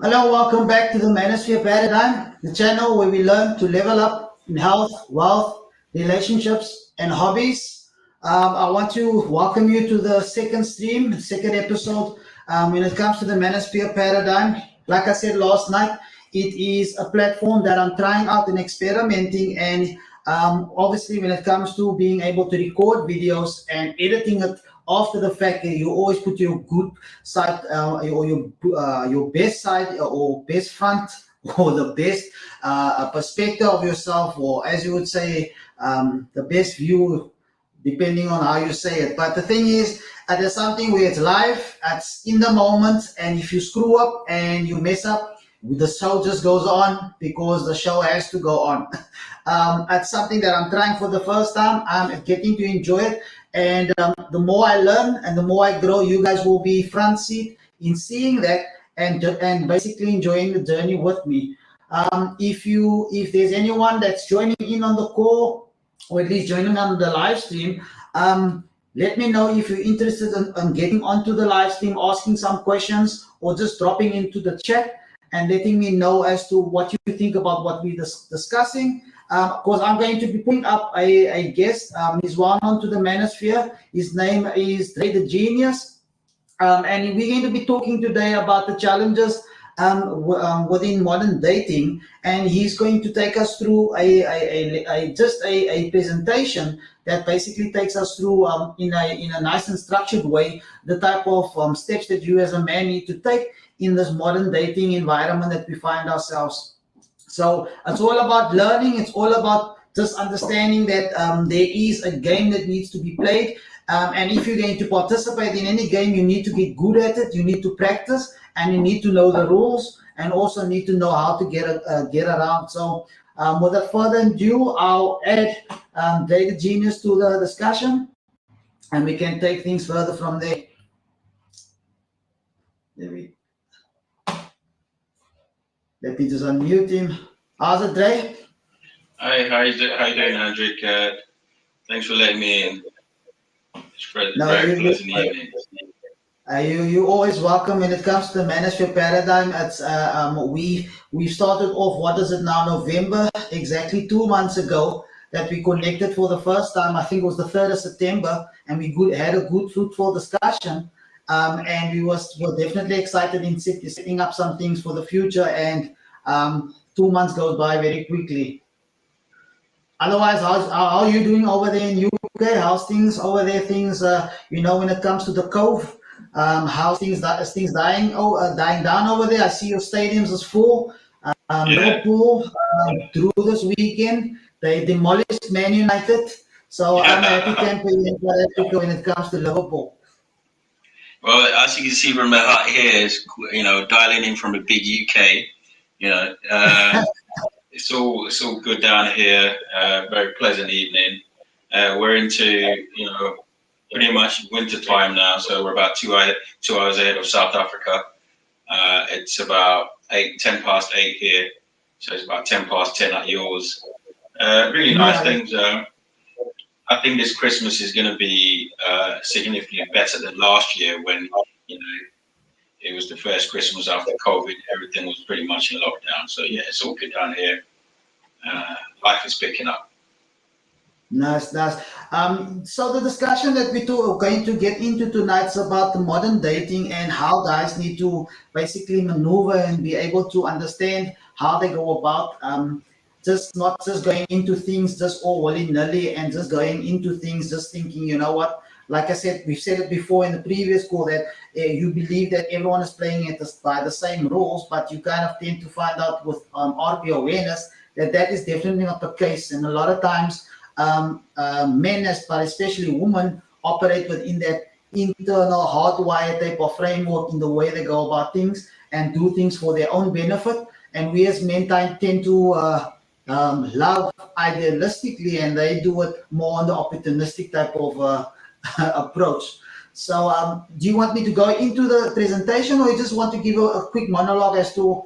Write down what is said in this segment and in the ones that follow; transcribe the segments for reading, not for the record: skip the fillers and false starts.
Hello, welcome back to the Manosphere Paradigm, the channel where we learn to level up in health, wealth, relationships, and hobbies. I want to welcome you to the second stream, second episode. When it comes to the Manosphere Paradigm, like I said last night, it is a platform that I'm trying out and experimenting. And obviously, when it comes to being able to record videos and editing it after the fact, you always put your good side or your best side or best front or the best perspective of yourself, or as you would say, the best view, depending on how you say it. But the thing is, there's something where it's live, it's in the moment, and if you screw up and you mess up, the show just goes on because the show has to go on. It's something that I'm trying for the first time. I'm getting to enjoy it. And the more I learn and the more I grow, you guys will be front seat in seeing that and basically enjoying the journey with me. If there's anyone that's joining in on the call or at least joining on the live stream, let me know if you're interested in getting onto the live stream, asking some questions, or just dropping into the chat and letting me know as to what you think about what we're discussing. Because I'm going to be putting up a guest. He's well known to the Manosphere. His name is Dre the Genius. And we're going to be talking today about the challenges within modern dating. And he's going to take us through a presentation that basically takes us through in a nice and structured way the type of steps that you as a man need to take in this modern dating environment that we find ourselves. So it's all about learning. It's all about just understanding that there is a game that needs to be played. And if you're going to participate in any game, you need to get good at it. You need to practice, and you need to know the rules, and also need to know how to get around. So without further ado, I'll add Data Genius to the discussion, and we can take things further from there. Let me just unmute him. How's it, Dre? Hi, how you doing, Andrick? Thanks for letting me in. It's very pleasant evening. You always welcome when it comes to the Manosphere Paradigm. It's we started off, what is it now, November, exactly 2 months ago, that we connected for the first time. I think it was the 3rd of September, and we had a good, fruitful discussion. And we were definitely excited in setting up some things for the future. And 2 months goes by very quickly. Otherwise, how are you doing over there in UK? How's things over there? Things, when it comes to the Cove, how's things dying down over there? I see your stadiums is full. Liverpool through this weekend, they demolished Man United. So I'm a happy camper in South Africa when it comes to Liverpool. Well, as you can see from my heart here, is dialing in from a big UK. It's all good down here. Very pleasant evening. We're into pretty much winter time now, so we're about 2 hours ahead of South Africa. It's about 10 past 8 here, so it's about 10 past 10 at yours. Really nice things. I think this Christmas is going to be significantly better than last year when, you know, it was the first Christmas after COVID. Everything was pretty much in lockdown. So yeah, it's all good down here. Life is picking up. Nice, nice. So the discussion that are going to get into tonight is about the modern dating and how guys need to basically maneuver and be able to understand how they go about just not just going into things just all willy-nilly and just going into things just thinking, you know what? Like I said, we've said it before in the previous call that you believe that everyone is playing it by the same rules, but you kind of tend to find out with RP awareness that that is definitely not the case. And a lot of times men, but especially women, operate within that internal hardwired type of framework in the way they go about things and do things for their own benefit. And we as men tend to love idealistically, and they do it more on the opportunistic type of approach. So, do you want me to go into the presentation, or you just want to give a quick monologue as to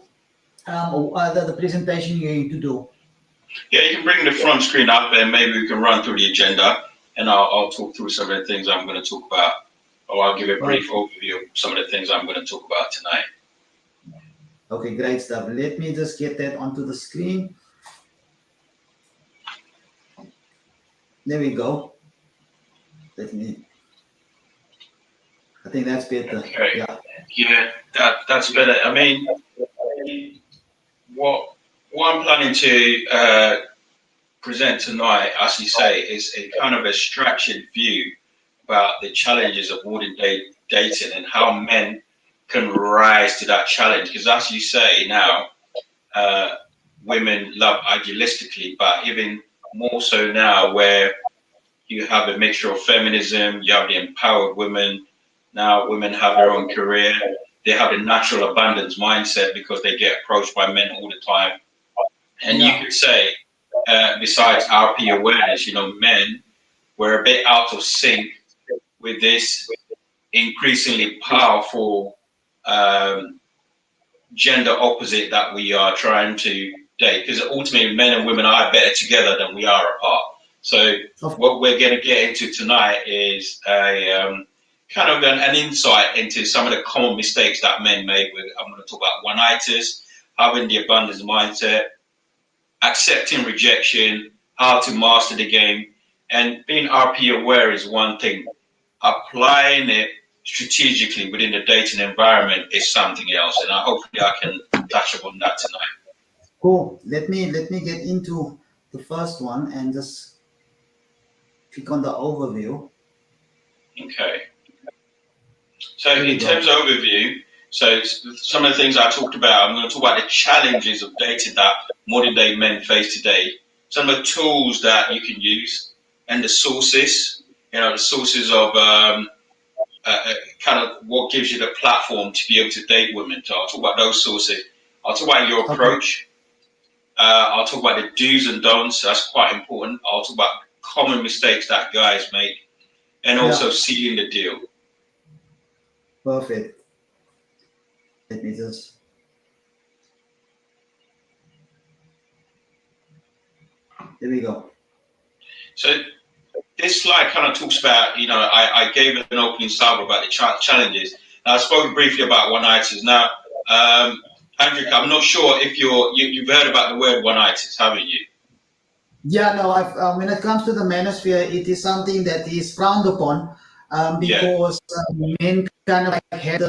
the presentation you're going to do? Yeah, you can bring the front screen up and maybe we can run through the agenda and I'll talk through some of the things I'm going to talk about, or I'll give a brief overview of some of the things I'm going to talk about tonight. Okay, great stuff. Let me just get that onto the screen. There we go. I think that's better. Okay. Yeah, that's better. I mean, what I'm planning to present tonight, as you say, is a kind of abstraction view about the challenges of modern day dating and how men can rise to that challenge. Because as you say now, women love idealistically, but even more so now where you have a mixture of feminism, you have the empowered women. Now women have their own career. They have a natural abundance mindset because they get approached by men all the time. And you could say, besides RP awareness, men were a bit out of sync with this increasingly powerful gender opposite that we are trying to date. Because ultimately, men and women are better together than we are apart. So what we're going to get into tonight is a kind of an insight into some of the common mistakes that men make. I'm going to talk about one-nighters, having the abundance mindset, accepting rejection, how to master the game, and being RP aware is one thing. Applying it strategically within the dating environment is something else, and hopefully I can touch upon that tonight. Cool. Let me get into the first one and just click on the overview. Okay. So in terms of overview, so some of the things I talked about, I'm going to talk about the challenges of dating that modern day men face today, some of the tools that you can use, and the sources, the sources of kind of what gives you the platform to be able to date women. So I'll talk about those sources. I'll talk about your approach. I'll talk about the do's and don'ts. That's quite important. I'll talk about common mistakes that guys make, and also sealing the deal. Perfect. Let me just. There we go. So this slide kind of talks about, I gave an opening salvo about the challenges. Now, I spoke briefly about one-nighters. Now, Hendrik, I'm not sure if you've heard about the word one-nighters, haven't you? Yeah, no. When it comes to the manosphere, it is something that is frowned upon because men kind of like have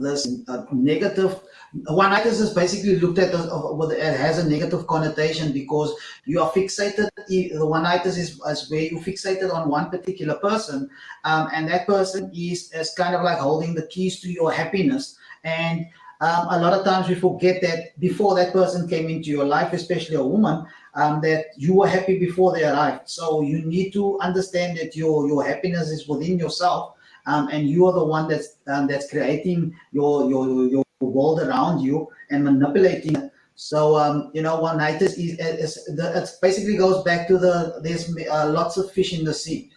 this negative. One-nighters is basically looked at it has a negative connotation because you are fixated. The one-nighters is where you fixated on one particular person, and that person is kind of like holding the keys to your happiness. And a lot of times we forget that before that person came into your life, especially a woman, that you were happy before they arrived. So you need to understand that your happiness is within yourself. And you are the one that's creating your world around you and manipulating it. So one-nighters it basically goes back to there's lots of fish in the sea.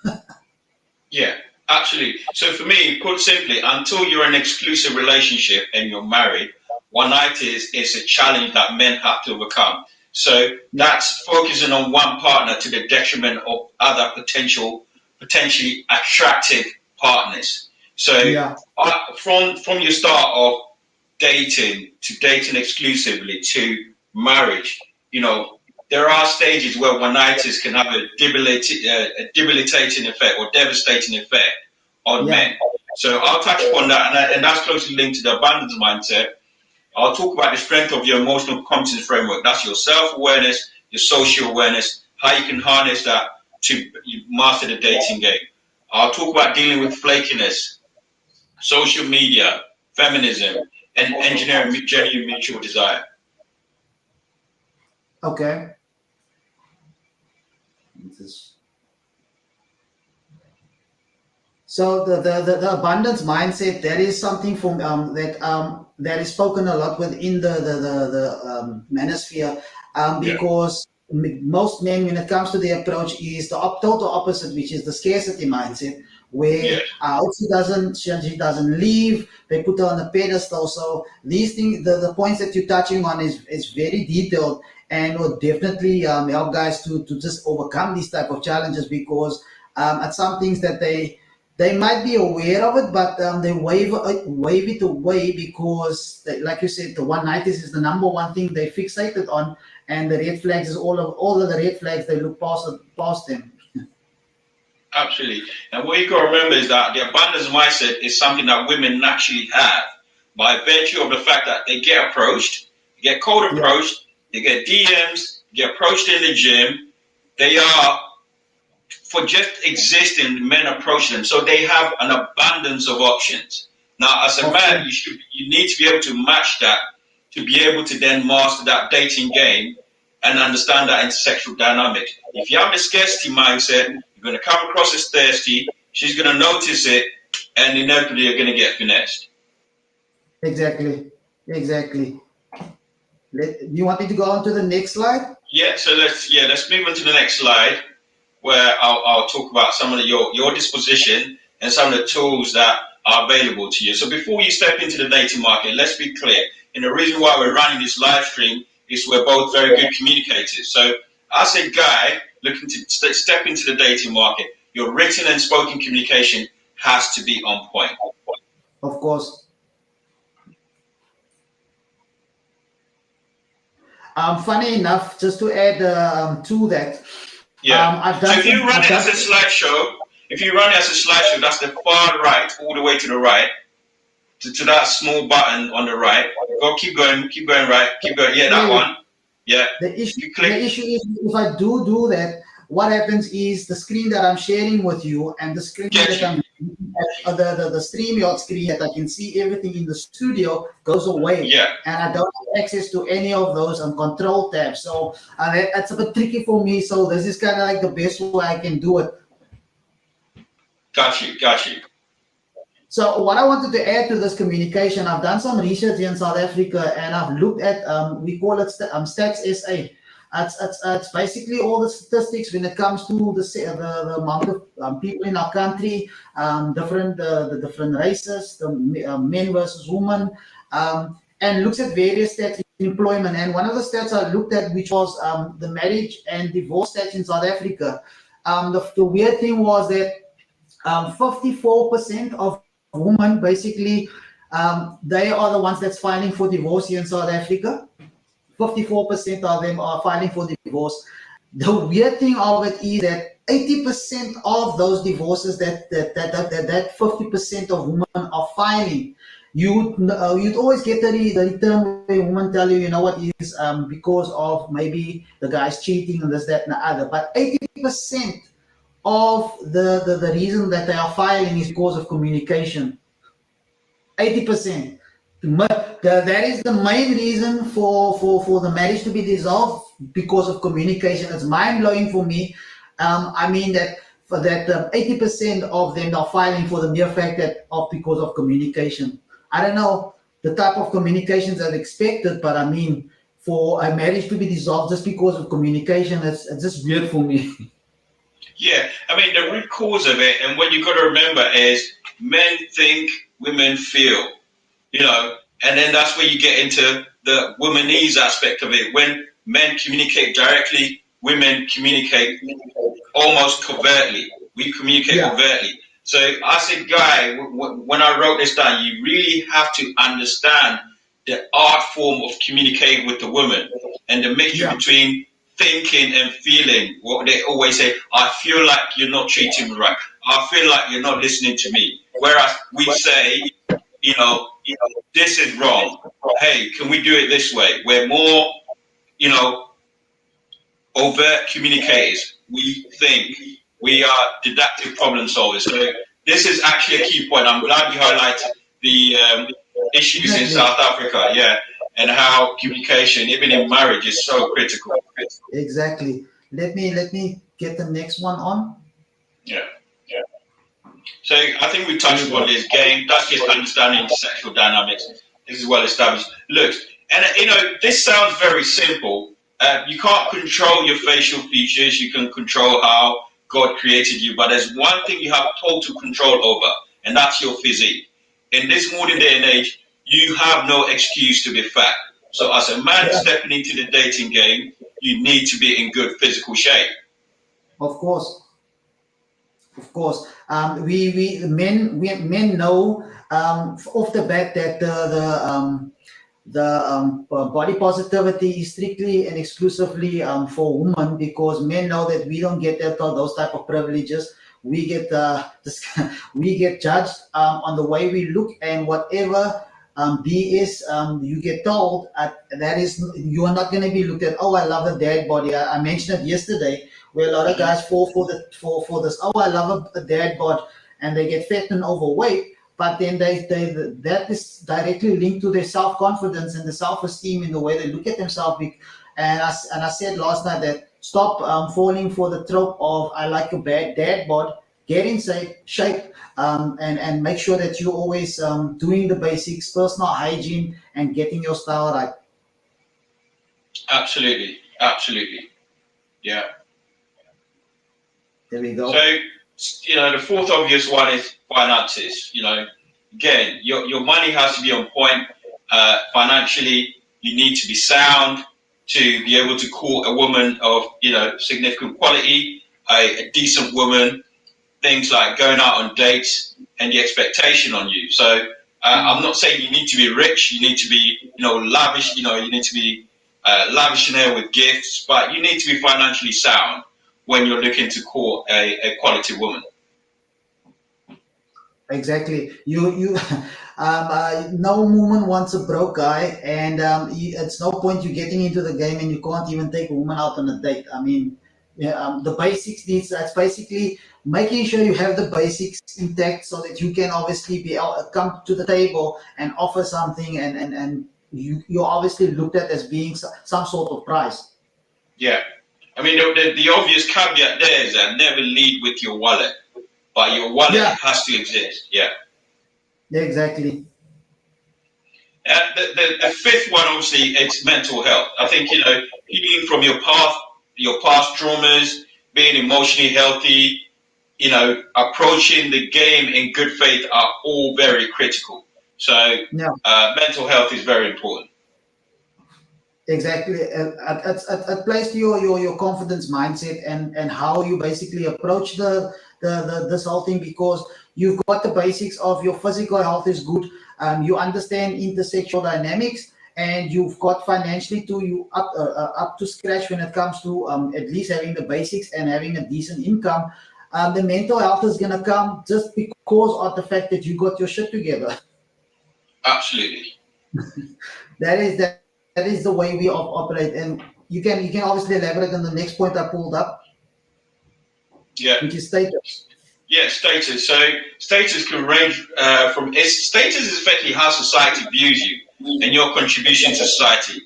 Yeah, absolutely. So for me, put simply, until you're in an exclusive relationship and you're married, one-nighters is a challenge that men have to overcome. So that's focusing on one partner to the detriment of other potentially attractive partners. So Yeah. from your start of dating to dating exclusively to marriage, there are stages where one-nighters can have a debilitating effect or devastating effect on Yeah. men. So I'll touch upon that, and that's closely linked to the abundance mindset. I'll talk about the strength of your emotional competence framework. That's your self-awareness, your social awareness, how you can harness that to master the dating game. I'll talk about dealing with flakiness, social media, feminism, and engineering genuine mutual desire. Okay. So the abundance mindset, that is something from that is spoken a lot within the manosphere, Yeah. because most men, when it comes to the approach, is the total opposite, which is the scarcity mindset, where Yes. she doesn't leave, they put her on a pedestal. So these things, the points that you're touching on is very detailed, and will definitely help guys to just overcome these type of challenges, because at some things that they might be aware of it, but they wave it away, because, like you said, the one night is the number one thing they fixated on, and the red flags is all of the red flags, they look past them. Absolutely. And what you got to remember is that the abundance mindset is something that women naturally have by virtue of the fact that they get approached, they get cold Yeah, approached, they get DMs, get approached in the gym. They are, for just existing, men approach them. So they have an abundance of options. Now, as a of man, course. you need to be able to match that to be able to then master that dating game and understand that intersexual dynamic. If you have the scarcity mindset, you're going to come across as thirsty, she's going to notice it, and inevitably you're going to get finessed. Exactly, exactly. You want me to go on to the next slide? Yeah, so let's move on to the next slide, where I'll talk about some of your disposition and some of the tools that are available to you. So before you step into the dating market, let's be clear. And the reason why we're running this live stream is we're both very good communicators. So as a guy looking to step into the dating market, your written and spoken communication has to be on point. Of course. Funny enough, just to add to that, Yeah. I've So done if you some. run I've it done as a slideshow, that's the far right, all the way to the right. To that small button on the right. Go, keep going right, keep going. Yeah, that clearly. one. Yeah. The If issue, you the click, issue is, if I do that, what happens is the screen that I'm sharing with you, and the screen get that you. I'm the StreamYard screen that I can see everything in the studio goes away, Yeah, and I don't have access to any of those control tabs. So that's a bit tricky for me. So this is kind of like the best way I can do it. got you. So what I wanted to add to this communication, I've done some research in South Africa, and I've looked at we call it Stats SA. It's basically all the statistics when it comes to the amount of people in our country, the different races, the men versus women, and looks at various stats in employment. And one of the stats I looked at, which was the marriage and divorce stats in South Africa. The weird thing was that 54% of women basically they are the ones that's filing for divorce here in South Africa. 54% of them are filing for divorce. The weird thing of it is that 80% of those divorces that 50% of women are filing, you'd always get the term where women tell you, you know what, is because of maybe the guy's cheating and this, that, and the other. But 80% of the reason that they are filing is because of communication. 80%. That is the main reason for the marriage to be dissolved, because of communication. It's mind blowing for me. I mean that for that 80% of them are filing for the mere fact that of because of communication. I don't know the type of communications that expected, but I mean for a marriage to be dissolved just because of communication, it's just weird for me. Yeah, I mean the root cause of it, and what you got to remember is men think, women feel. And then that's where you get into the womanese aspect of it. When men communicate directly, women communicate almost covertly. We communicate Yeah. overtly. So I said, Guy, when I wrote this down, you really have to understand the art form of communicating with the woman and the mixture between thinking and feeling. What they always say, I feel like you're not treating me right. I feel like you're not listening to me. Whereas we say, you know, this is wrong. Hey, can we do it this way? We're more, you know, overt communicators. We think we are deductive problem solvers. So this is actually a key point. I'm glad you highlighted the issues in South Africa, and how communication, even in marriage, is so critical. Exactly. Let me get the next one on. Yeah. So I think we touched upon this game. That's just understanding sexual dynamics. This is well established. Look, and this sounds very simple. You can't control your facial features. You can control how God created you, but there's one thing you have total control over, and that's your physique. In this modern day and age, you have no excuse to be fat. So as a man stepping into the dating game, you need to be in good physical shape. Of course. Of course, men know off the bat that the body positivity is strictly and exclusively for women, because men know that we don't get those type of privileges. We get we get judged on the way we look, and whatever BS you get told, that is, you are not going to be looked at. Oh, I love the dad body. I mentioned it yesterday, where a lot of guys fall for this. Oh, I love a dad bod, and they get fat and overweight. But then they that is directly linked to their self confidence and the self esteem in the way they look at themselves. And I said last night that stop falling for the trope of I like a bad dad bod. Get in shape, and make sure that you're always doing the basics, personal hygiene, and getting your style right. Absolutely, yeah. There we go. So, the fourth obvious one is finances. Again, your money has to be on point. Financially, you need to be sound to be able to court a woman of, significant quality, a decent woman, things like going out on dates and the expectation on you. So I'm not saying you need to be rich, you need to be, lavish, you need to be lavish in there with gifts, but you need to be financially sound when you're looking to court a quality woman. Exactly. You no woman wants a broke guy, and it's no point you getting into the game and you can't even take a woman out on a date. I mean, the basics needs. That's basically making sure you have the basics intact, so that you can obviously be come to the table and offer something, and you're obviously looked at as being some sort of prize. Yeah. I mean, the obvious caveat there is that never lead with your wallet, but your wallet has to exist. Yeah. Exactly. The fifth one, obviously, it's mental health. I think, healing from your past traumas, being emotionally healthy, approaching the game in good faith are all very critical. So mental health is very important. Exactly. It plays to your confidence mindset, and how you basically approach this whole thing, because you've got the basics of your physical health is good. You understand intersexual dynamics, and you've got financially up to scratch when it comes to at least having the basics and having a decent income. The mental health is gonna come just because of the fact that you got your shit together. Absolutely. That is the way we operate, and you can obviously elaborate on the next point I pulled up. Yeah. Which is status. Yeah, status. So status can range from status is effectively how society views you and your contribution to society.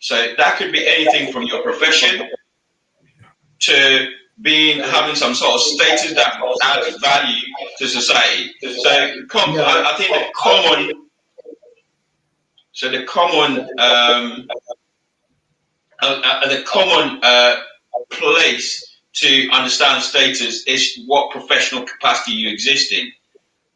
So that could be anything from your profession to having some sort of status that adds value to society. So I think the common place to understand status is what professional capacity you exist in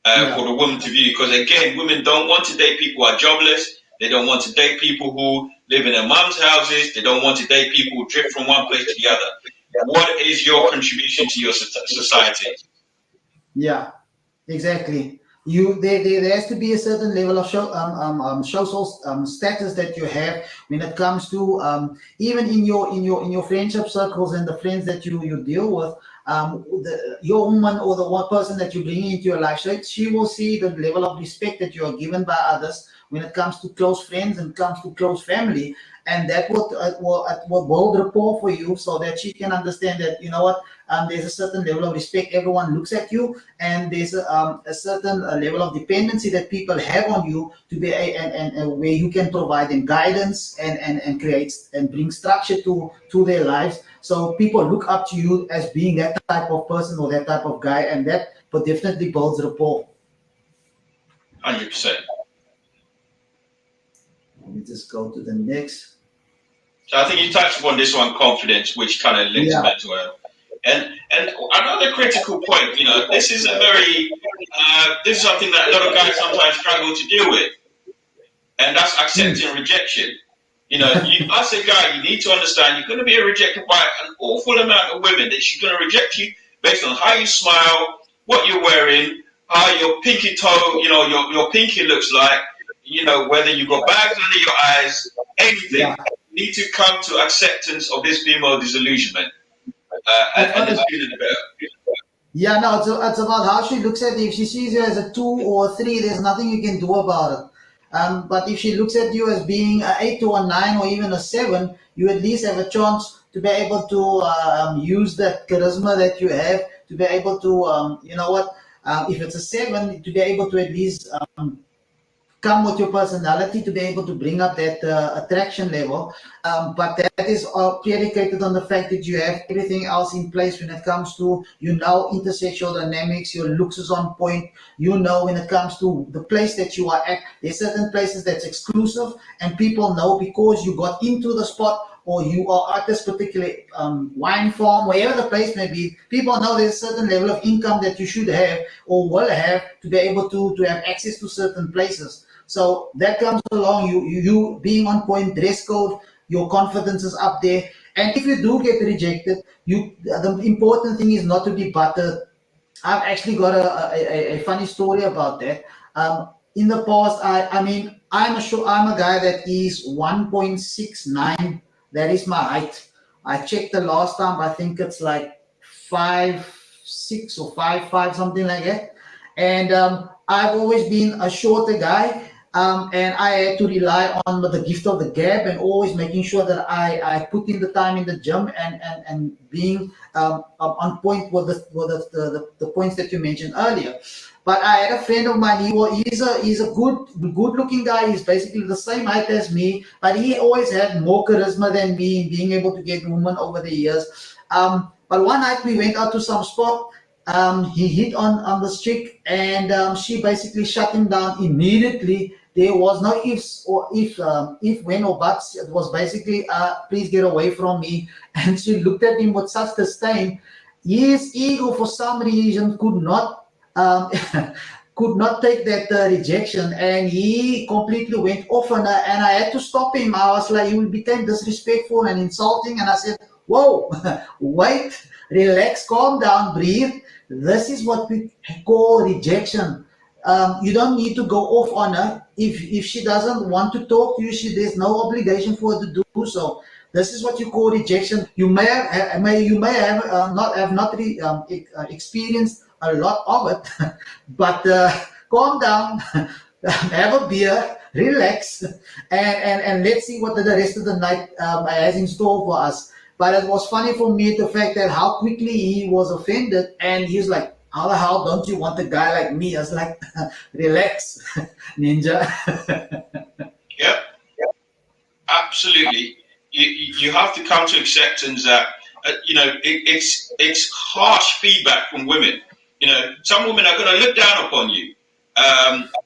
for the woman to view. Because again, women don't want to date people who are jobless. They don't want to date people who live in their mums' houses. They don't want to date people who drift from one place to the other. What is your contribution to your society? Yeah, exactly. There has to be a certain level of social status that you have when it comes to even in your friendship circles and the friends that you deal with. Your woman or the one person that you bring into your life, so she will see the level of respect that you are given by others when it comes to close friends and comes to close family, and that will build rapport for you, so that she can understand that you know what, there's a certain level of respect. Everyone looks at you, and there's a certain level of dependency that people have on you to be and where you can provide them guidance and create and bring structure to their lives. So people look up to you as being that type of person or that type of guy, and that but definitely builds rapport. 100%. Let me just go to the next. So I think you touched upon this one, confidence, which kind of links Yeah. back to it. And another critical point, this is a very this is something that a lot of guys sometimes struggle to deal with, and that's Mm. accepting rejection. As a guy, you need to understand you're going to be rejected by an awful amount of women. That she's going to reject you based on how you smile, what you're wearing, how your pinky toe, your pinky looks like, whether you've got bags under your eyes, Yeah. anything. You need to come to acceptance of this female disillusionment and this feeling better. Yeah, no, it's about how she looks at you. If she sees you as a two or a three, there's nothing you can do about it. But if she looks at you as being an eight or a nine or even a seven, you at least have a chance to be able to use that charisma that you have to be able to, you know what, if it's a seven, to be able to at least come with your personality to be able to bring up that attraction level. But that is predicated on the fact that you have everything else in place when it comes to, intersexual dynamics, your looks is on point. When it comes to the place that you are at, there's certain places that's exclusive, and people know because you got into the spot or you are at this particular wine farm, wherever the place may be, people know there's a certain level of income that you should have or will have to be able to have access to certain places. So that comes along, you being on point, dress code, your confidence is up there. And if you do get rejected, the important thing is not to be buttered. I've actually got a funny story about that. In the past, I mean, I'm a guy that is 1.69. That is my height. I checked the last time. I think it's like 5'6" or 5'5", something like that. And I've always been a shorter guy. And I had to rely on the gift of the gab and always making sure that I put in the time in the gym and being on point with the points that you mentioned earlier. But I had a friend of mine. He's a good looking guy. He's basically the same height as me, but he always had more charisma than me in being able to get women over the years. But one night we went out to some spot. He hit on this chick, and she basically shut him down immediately. There was no ifs or if, when, or buts. It was basically, please get away from me. And she looked at him with such disdain. His ego, for some reason, could not take that rejection, and he completely went off on her. And I had to stop him. I was like, he became disrespectful and insulting, and I said, "Whoa, wait, relax, calm down, breathe. This is what we call rejection. You don't need to go off on her. If she doesn't want to talk to you, there's no obligation for her to do so. This is what you call rejection. You may have experienced a lot of it, but calm down, have a beer, relax, and let's see what the rest of the night has in store for us." But it was funny for me the fact that how quickly he was offended, and he's like, "How the hell don't you want a guy like me?" I was like, "Relax, ninja." Yep, absolutely. You have to come to acceptance that it's harsh feedback from women. Some women are going to look down upon you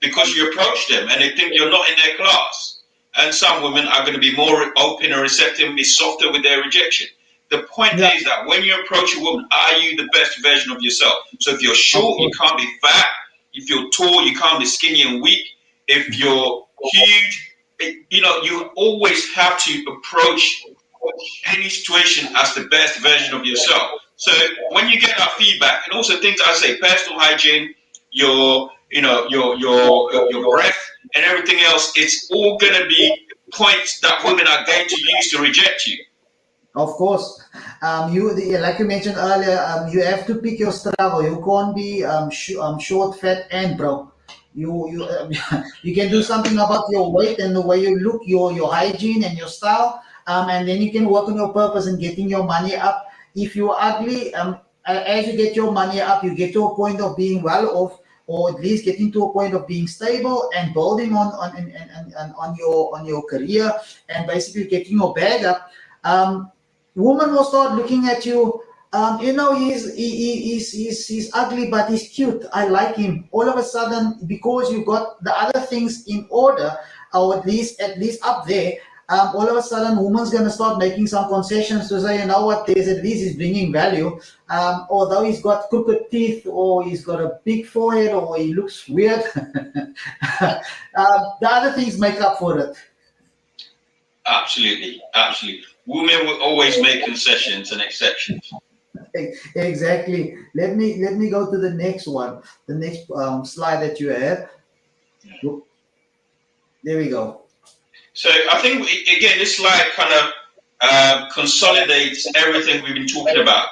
because you approach them and they think you're not in their class. And some women are going to be more open and receptive and be softer with their rejection. The point Yeah, is that when you approach a woman, are you the best version of yourself? So if you're of short, you course. can't be fat. If you're tall, you can't be skinny and weak. If you're huge, you always have to approach any situation as the best version of yourself. So when you get that feedback, and also things I say, personal hygiene, your your breath and everything else, it's all gonna be points that women are going to use to reject you. Of course, like you mentioned earlier, you have to pick your struggle. You can't be short, fat, and broke. You you can do something about your weight and the way you look, your hygiene and your style, and then you can work on your purpose and getting your money up. If you're ugly, as you get your money up, you get to a point of being well off, or at least getting to a point of being stable and building on on your career and basically getting your bag up. Woman will start looking at you. He's ugly, but he's cute. I like him. All of a sudden, because you got the other things in order, or at least up there, all of a sudden, woman's gonna start making some concessions to say, you know what, there's at least he's bringing value. Although he's got crooked teeth, or he's got a big forehead, or he looks weird, the other things make up for it. Absolutely, absolutely. Women will always make concessions and exceptions. Exactly. Let me go to the next one. The next slide that you have. There we go. So I think again, this slide kind of consolidates everything we've been talking about.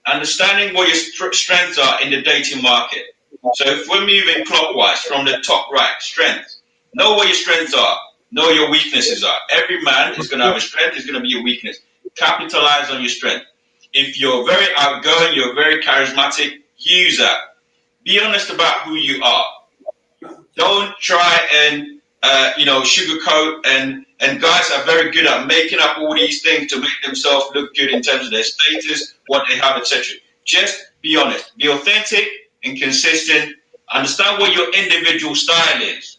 Understanding what your strengths are in the dating market. So if we're moving clockwise from the top right, strengths. Know what your strengths are. Know your weaknesses are. Every man is going to have a strength, is going to be a weakness. Capitalize on your strength. If you're very outgoing, you're very charismatic, use that. Be honest about who you are. Don't try and sugarcoat, and guys are very good at making up all these things to make themselves look good in terms of their status, what they have, etc. Just be honest, be authentic and consistent. Understand what your individual style is,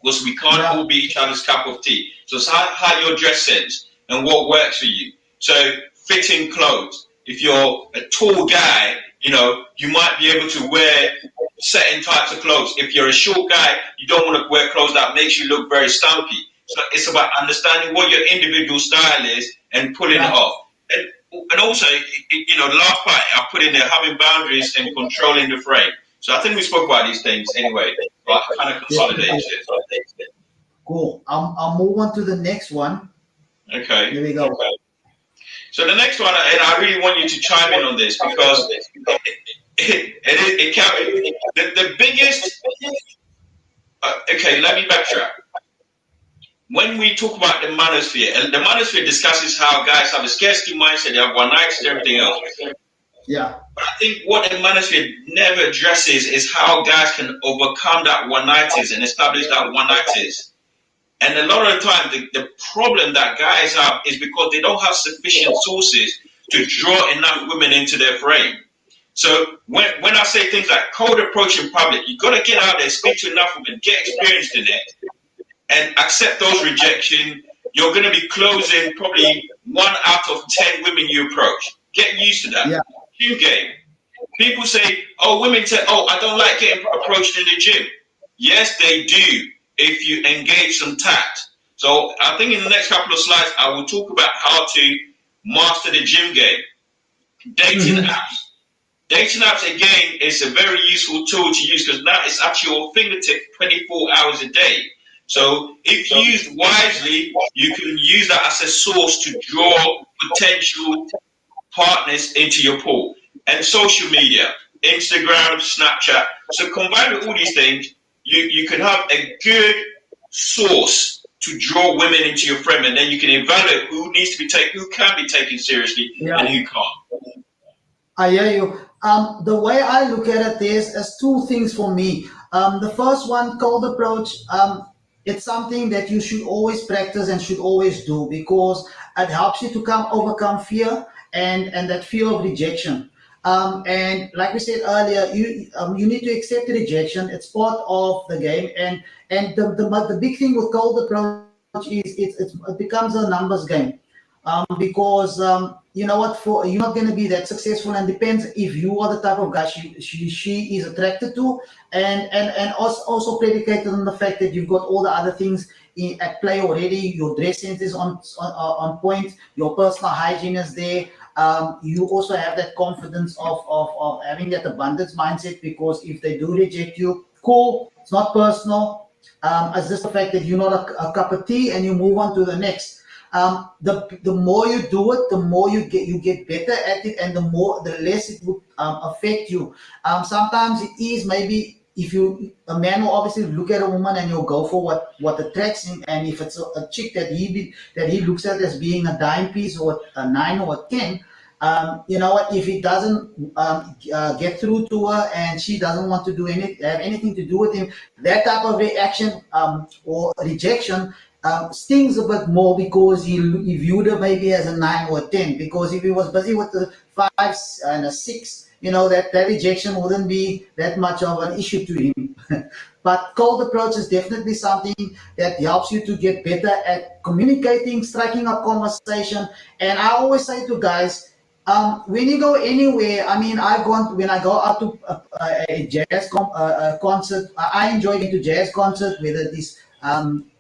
because we can't all be each other's cup of tea. So it's how your dress sense and what works for you. So fitting clothes. If you're a tall guy, you might be able to wear certain types of clothes. If you're a short guy, you don't want to wear clothes that makes you look very stumpy. So it's about understanding what your individual style is and pulling it off. And also, the last part I put in there, having boundaries and controlling the frame. So I think we spoke about these things anyway, but kind of consolidates it. Cool. I'll move on to the next one. Okay. Here we go. Okay. So the next one, and I really want you to chime in on this, because the biggest. Okay, let me backtrack. When we talk about the manosphere, and the manosphere discusses how guys have a scarcity mindset, they have one nights and everything else. Yeah. But I think what the manosphere never addresses is how guys can overcome that one nighters and establish that one nighters. And a lot of the time, the problem that guys have is because they don't have sufficient sources to draw enough women into their frame. So when I say things like cold approach in public, you got to get out there, speak to enough women, get experienced in it, and accept those rejections. You're going to be closing probably 1 out of 10 women you approach. Get used to that. Yeah. Gym game. People say, women say, I don't like getting approached in the gym. Yes, they do, if you engage some tact. So I think in the next couple of slides, I will talk about how to master the gym game. Dating apps. Dating apps, again, is a very useful tool to use, because now it's at your fingertip 24 hours a day. So if used wisely, you can use that as a source to draw potential partners into your pool. And social media, Instagram, Snapchat. So combined with all these things, you can have a good source to draw women into your frame, and then you can evaluate who needs to be taken, who can be taken seriously, and who can't. I hear you. The way I look at it is two things for me. The first one, cold approach. It's something that you should always practice and should always do, because it helps you to overcome fear and that fear of rejection. And like we said earlier, you need to accept the rejection. It's part of the game. And the big thing with cold approach is it becomes a numbers game. Because you know what, for you're not going to be that successful, and depends if you are the type of guy she is attracted to, and also predicated on the fact that you've got all the other things at play already. Your dress sense is on point, your personal hygiene is there, you also have that confidence of having that abundance mindset, because if they do reject you, cool, it's not personal. It's just the fact that you're not a cup of tea, and you move on to the next. The more you do it, the more you get better at it, and the less it would affect you. Sometimes it is maybe, if you a man will obviously look at a woman and you'll go for what attracts him, and if it's a chick that he looks at as being a dime piece or a 9 or a 10, you know what, if he doesn't get through to her and she doesn't want to have anything to do with him, that type of reaction or rejection stings a bit more, because he viewed her maybe as a 9 or a 10. Because if he was busy with the 5 and a 6, you know, that rejection wouldn't be that much of an issue to him. But cold approach is definitely something that helps you to get better at communicating, striking up conversation. And I always say to guys, when you go anywhere, I mean, when I go out to a jazz concert, I enjoy going to jazz concert, whether it is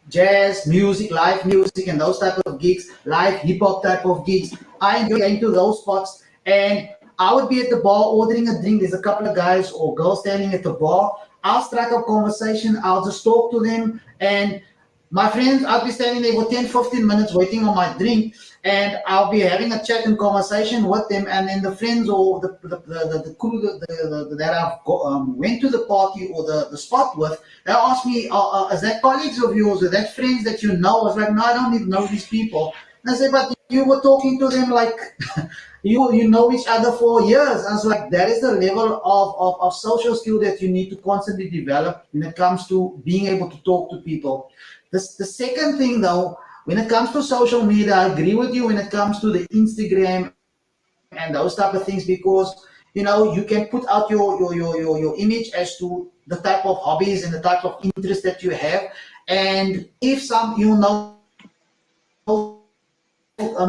jazz music, live music, and those type of gigs, live hip hop type of gigs. I enjoy going to those spots, and I would be at the bar ordering a drink. There's a couple of guys or girls standing at the bar. I'll strike up conversation. I'll just talk to them, and my friends, I'll be standing there for 10, 15 minutes waiting on my drink, and I'll be having a chat and conversation with them. And then the friends or the crew that I've went to the party or the spot with, they'll ask me, is that colleagues of yours, or that friends that you know? I was like, no, I don't even know these people. And I said, but you were talking to them like you know each other for years. And I was like, that is the level of social skill that you need to constantly develop when it comes to being able to talk to people. The second thing, though, when it comes to social media, I agree with you when it comes to the Instagram and those type of things, because you know you can put out your image as to the type of hobbies and the type of interest that you have. And if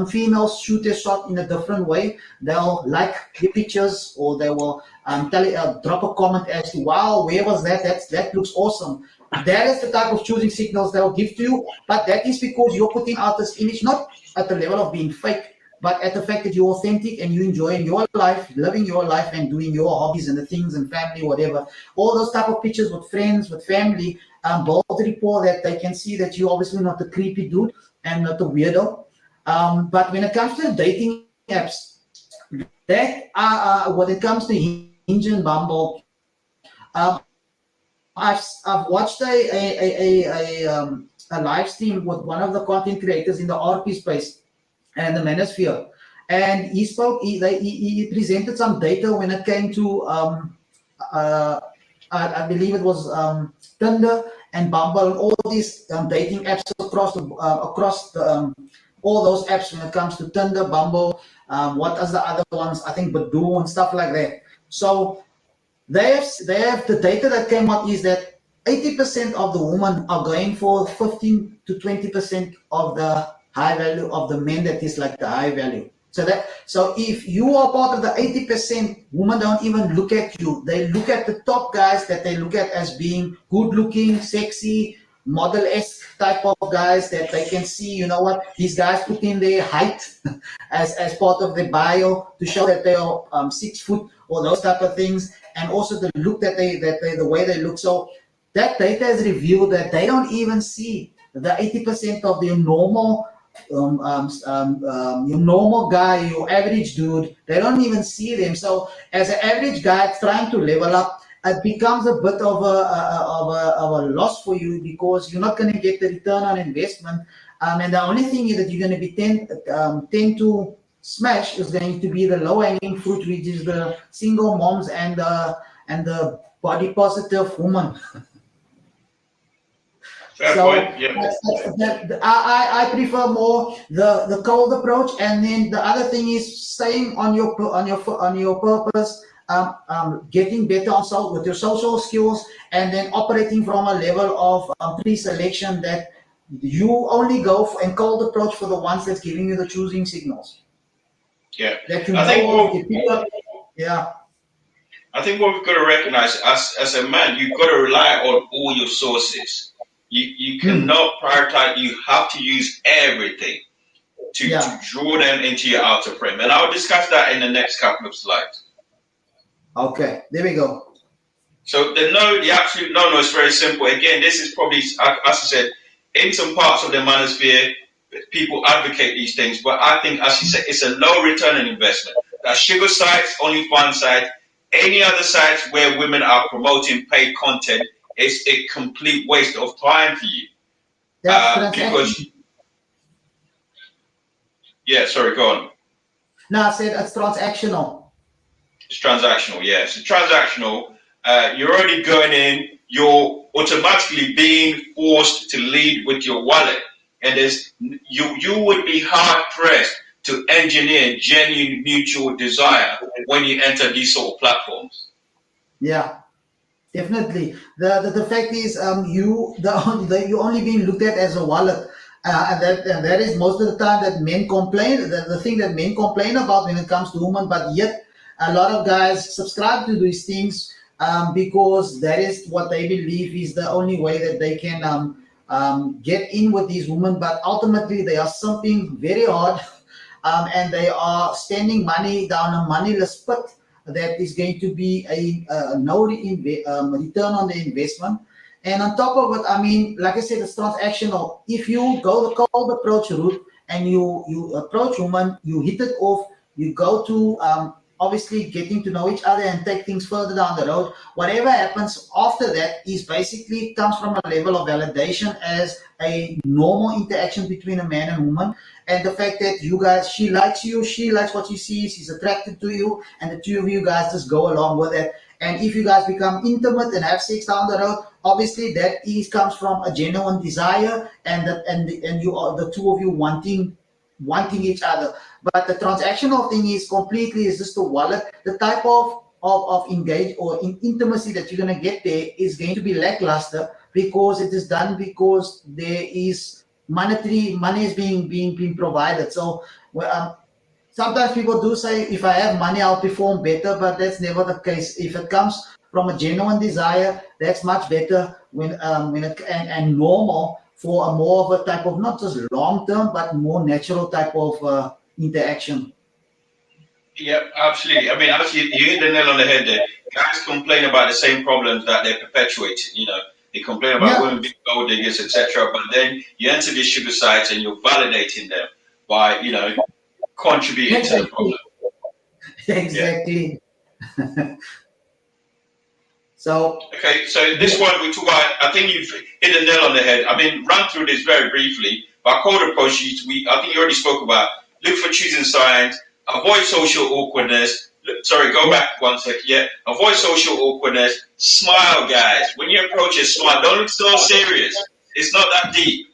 females shoot their shot in a different way, they'll like the pictures, or they will drop a comment as to, wow, where was that? That looks awesome. That is the type of choosing signals they'll give to you. But that is because you're putting out this image, not at the level of being fake, but at the fact that you're authentic and you enjoying your life, living your life, and doing your hobbies and the things and family, whatever. All those type of pictures with friends, with family, build rapport, that they can see that you're obviously not the creepy dude and not the weirdo. But when it comes to dating apps, that when it comes to Hinge and Bumble, I've watched a live stream with one of the content creators in the RP space and the Manosphere, and he presented some data when it came to I believe it was Tinder and Bumble and all these dating apps across all those apps. When it comes to Tinder, Bumble, what are the other ones? I think Badoo and stuff like that. So they have the data that came out is that 80% of the women are going for 15 to 20% of the high value of the men that is like the high value. So if you are part of the 80%, women don't even look at you. They look at the top guys that they look at as being good looking, sexy, model-esque type of guys that they can see, you know what, these guys put in their height as part of their bio to show that they are 6 foot or those type of things, and also the look the way they look. So that data has revealed that they don't even see the 80% of your normal your normal guy, your average dude. They don't even see them. So as an average guy trying to level up, it becomes a bit of a loss for you, because you're not going to get the return on investment. And the only thing that you're going to be tend to smash is going to be the low hanging fruit, which is the single moms and the body positive woman. Fair point. Yeah. I prefer more the cold approach, and then the other thing is staying on your purpose, getting better with your social skills, and then operating from a level of pre-selection that you only go for, and cold approach for the ones that's giving you the choosing signals. Yeah. That you I think yeah. I think what we've got to recognize as a man, you've got to rely on all your sources. You cannot prioritize. You have to use everything to draw them into your outer frame. And I'll discuss that in the next couple of slides. Okay, there we go. So the absolute no is very simple. Again, this is probably, as I said, in some parts of the manosphere, people advocate these things, but I think, as you said, it's a low return on investment. That sugar sites, only fun sites, any other sites where women are promoting paid content, it's a complete waste of time for you. Because, yeah, sorry, go on. No, I said it's transactional. It's transactional, yeah. So transactional, you're already going in, you're automatically being forced to lead with your wallet. And you would be hard pressed to engineer genuine mutual desire when you enter these sort of platforms. Yeah, definitely. The fact is, you're only being looked at as a wallet. And that is most of the time that men complain. The thing that men complain about when it comes to women, but yet a lot of guys subscribe to these things because that is what they believe is the only way that they can get in with these women. But ultimately, they are something very hard, and they are spending money down a moneyless pit that is going to be no return on the investment. And on top of it, I mean, like I said, it's transactional. If you go the cold approach route and you approach women, you hit it off, you go to obviously getting to know each other and take things further down the road. Whatever happens after that is basically comes from a level of validation as a normal interaction between a man and woman. And the fact that you guys, she likes you, she likes what you see, she's attracted to you, and the two of you guys just go along with it. And if you guys become intimate and have sex down the road, obviously that comes from a genuine desire, and you are the two of you wanting each other. But the transactional thing is just a wallet. The type of engage or intimacy that you're gonna get there is going to be lackluster because it is done because there is money is being provided. So sometimes people do say, if I have money, I'll perform better, but that's never the case. If it comes from a genuine desire, that's much better when it and normal for a more of a type of not just long term, but more natural type of interaction. Yeah, absolutely. I mean, actually, you hit the nail on the head there. Guys complain about the same problems that they're perpetuating. You know, they complain about women being gold diggers, etc. But then you enter these sugar sites and you're validating them by, contributing to the problem. Exactly. So this one we talk about. I think you've hit the nail on the head. I mean, run through this very briefly. But cold approach, I think you already spoke about. Look for choosing signs. Avoid social awkwardness. Go back 1 second. Yeah, avoid social awkwardness. Smile, guys. When you approach it, smile. Don't look so serious. It's not that deep.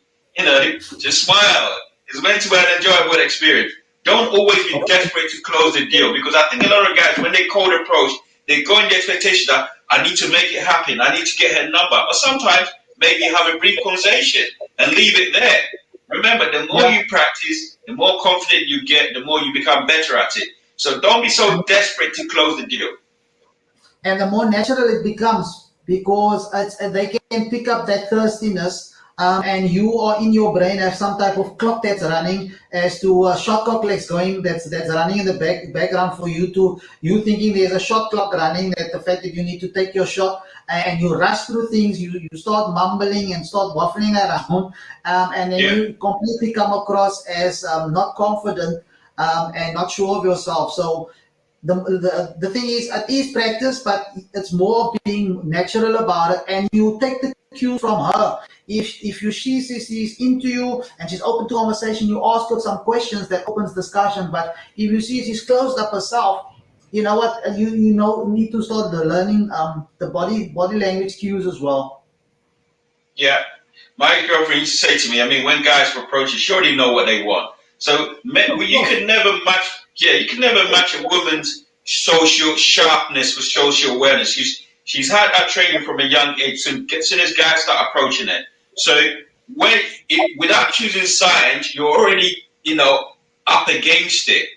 Just smile. It's meant to be an enjoyable experience. Don't always be desperate to close the deal, because I think a lot of guys, when they cold approach, they go in the expectation that I need to make it happen. I need to get her number. But sometimes maybe have a brief conversation and leave it there. Remember, the more you practice, the more confident you get, the more you become better at it. So don't be so desperate to close the deal. And the more natural it becomes, because they can pick up that thirstiness, and you are in your brain have some type of clock that's running as to a shot clock going that's running in the background for you thinking there's a shot clock running, that the fact that you need to take your shot, and you rush through things, you start mumbling and start waffling around, and then you completely come across as not confident and not sure of yourself. So the thing is, it is practice, but it's more of being natural about it, and you take the cues from her. If she sees she's into you and she's open to conversation, you ask her some questions that opens discussion. But if you see she's closed up herself, you know what, you need to start learning the body language cues as well. Yeah, my girlfriend used to say to me, I mean, when guys approach you, she already know what they want. So you can never match. Yeah, you can never match a woman's social sharpness with social awareness. She's had that training from a young age. Soon as guys start approaching it, so without choosing signs, you're already up against it.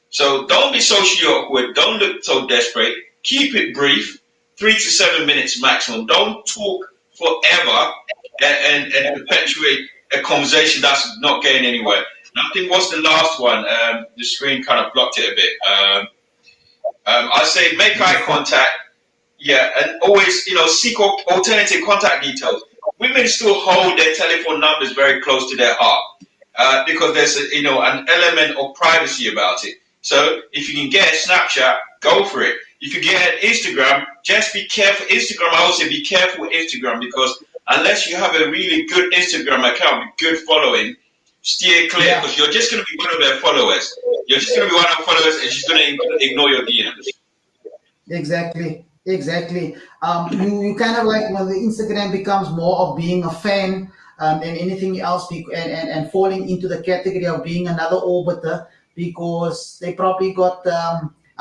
So don't be socially awkward. Don't look so desperate. Keep it brief, 3 to 7 minutes maximum. Don't talk forever and perpetuate a conversation that's not getting anywhere. I think what's the last one? The screen kind of blocked it a bit. I say make eye contact. Yeah, and always, seek alternative contact details. Women still hold their telephone numbers very close to their heart because there's an element of privacy about it. So if you can get a Snapchat, go for it. If you get an Instagram, just be careful. Instagram, I also be careful with Instagram because unless you have a really good Instagram account with good following, steer clear because you're just going to be one of their followers. You're just going to be one of her followers, and she's going to ignore your DMs. Exactly. You kind of like when the Instagram becomes more of being a fan than anything else, and falling into the category of being another orbiter because they probably got.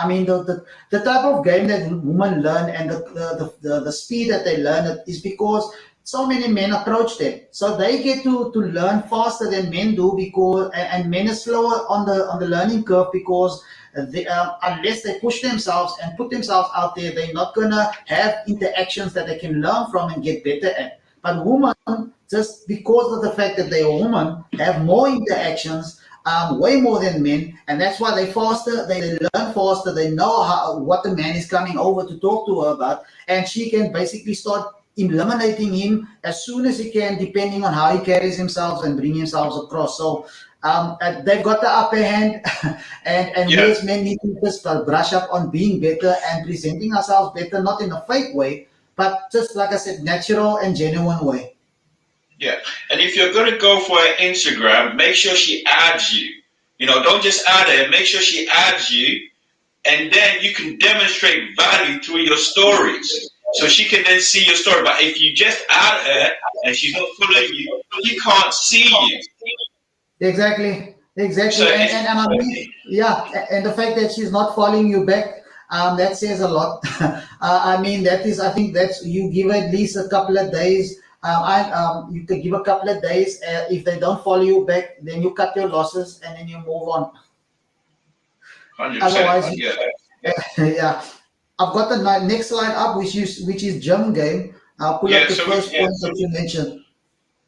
I mean, the type of game that women learn and the speed that they learn it is because so many men approach them, so they get to learn faster than men do because and men are slower on the learning curve because unless they push themselves and put themselves out there, they're not gonna have interactions that they can learn from and get better at. But women, just because of the fact that they are women, have more interactions, way more than men, and that's why they faster. They learn faster. They know what the man is coming over to talk to her about, and she can basically start eliminating him as soon as he can, depending on how he carries himself and bring himself across. So they've got the upper hand, and we as men need to just brush up on being better and presenting ourselves better, not in a fake way, but just like I said, natural and genuine way. Yeah, and if you're going to go for an Instagram, make sure she adds you. Don't just add her. Make sure she adds you, and then you can demonstrate value through your stories, so she can then see your story. But if you just add her and she's not following you, she can't see you. Exactly. So And I mean, and the fact that she's not following you back, that says a lot. I mean, I think that's you give at least a couple of days. You can give a couple of days. If they don't follow you back, then you cut your losses and then you move on. 100%. Otherwise, Yeah. yeah. I've got the next slide up, which is gym game. I'll pull up the first point that you mentioned.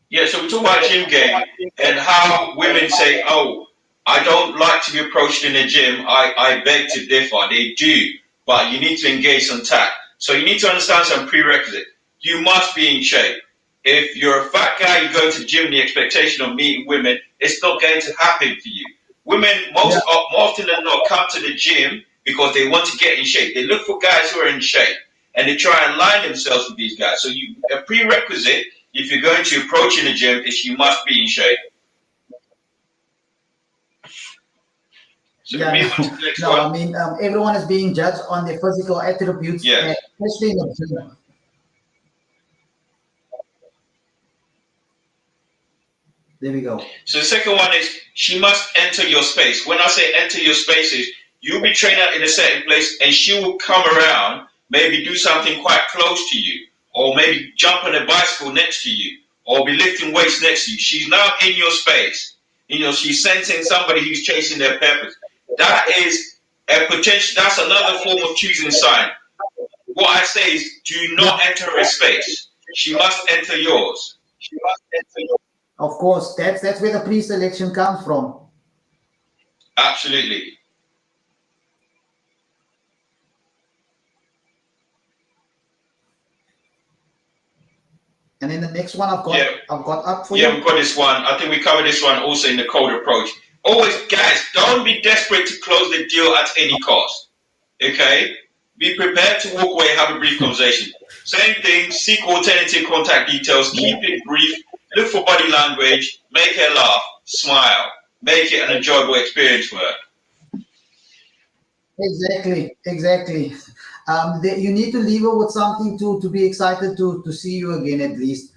Yeah, so we talk about gym game and how women say, "Oh, I don't like to be approached in the gym. I beg to differ." They do, but you need to engage some tact. So you need to understand some prerequisite. You must be in shape. If you're a fat guy, you go to the gym, the expectation of meeting women, it's not going to happen for you. Women, more often than not, come to the gym because they want to get in shape. They look for guys who are in shape, and they try and align themselves with these guys. So a prerequisite, if you're going to approach in the gym, is you must be in shape. So I mean, everyone is being judged on their physical attributes, especially in the gym. There we go. So the second one is she must enter your space. When I say enter your spaces, you'll be trained out in a certain place and she will come around, maybe do something quite close to you, or maybe jump on a bicycle next to you, or be lifting weights next to you. She's now in your space. She's sensing somebody who's chasing their purpose. That is a potential, that's another form of choosing sign. What I say is do not enter her space. She must enter yours. Of course, that's where the pre-selection comes from. Absolutely. And then the next one I've got up for you. Yeah, we've got this one. I think we covered this one also in the code approach. Always, guys, don't be desperate to close the deal at any cost. Okay? Be prepared to walk away and have a brief conversation. Same thing, seek alternative contact details, keep it brief, look for body language, make her laugh, smile, make it an enjoyable experience for her. Exactly. You need to leave her with something to be excited to see you again at least.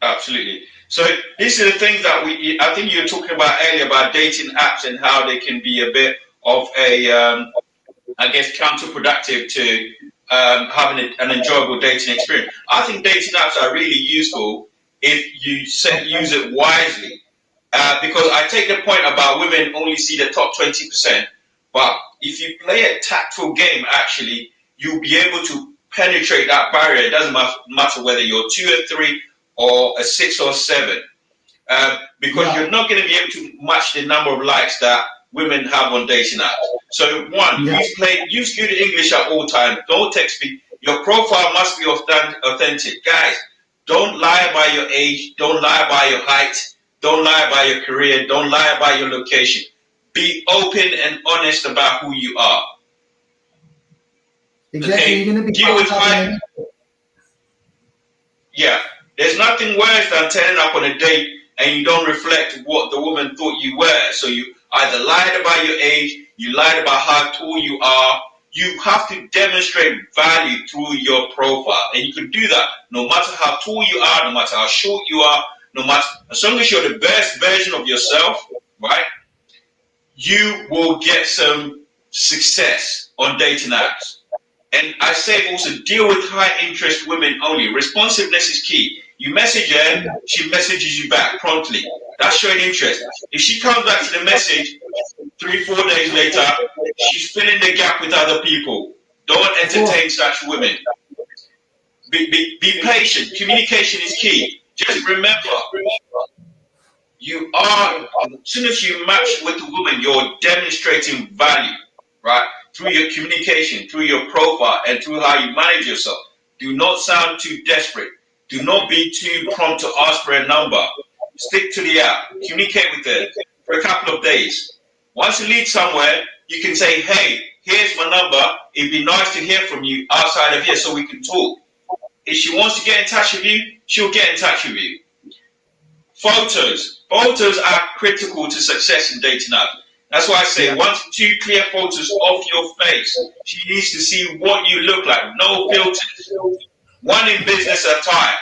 Absolutely. So these are the things that I think you were talking about earlier about dating apps and how they can be a bit of a, I guess, counterproductive to having an enjoyable dating experience. I think dating apps are really useful if you use it wisely. Because I take the point about women only see the top 20%, but if you play a tactful game, actually, you'll be able to penetrate that barrier. It doesn't matter whether you're 2 or 3 or a 6 or 7. because Yeah. you're not going to be able to match the number of likes that women have on dating apps. So one, Yeah. use good English at all times. Don't text me. Your profile must be authentic. Guys, don't lie about your age. Don't lie about your height. Don't lie about your career. Don't lie about your location. Be open and honest about who you are. Exactly. Okay? You're gonna be Deal with found out in high. any. Yeah. There's nothing worse than turning up on a date and you don't reflect what the woman thought you were. So you either lied about your age, you lied about how tall you are. You have to demonstrate value through your profile. And you can do that no matter how tall you are, no matter how short you are, no matter, as long as you're the best version of yourself, right? You will get some success on dating apps. And I say also deal with high interest women only. Responsiveness is key. You message her, she messages you back promptly. That's showing interest. If she comes back to the message 3, 4 days later, she's filling the gap with other people. Don't Of course. entertain such women. Be patient. Communication is key. Just remember, as soon as you match with a woman, you're demonstrating value, right? Through your communication, through your profile, and through how you manage yourself. Do not sound too desperate. Do not be too prompt to ask for a number. Stick to the app. Communicate with her for a couple of days. Once you lead somewhere, you can say, hey, here's my number. It'd be nice to hear from you outside of here so we can talk. If she wants to get in touch with you, she'll get in touch with you. Photos. Photos are critical to success in dating apps. That's why I say 1 to 2 clear photos of your face. She needs to see what you look like. No filters. One in business attire.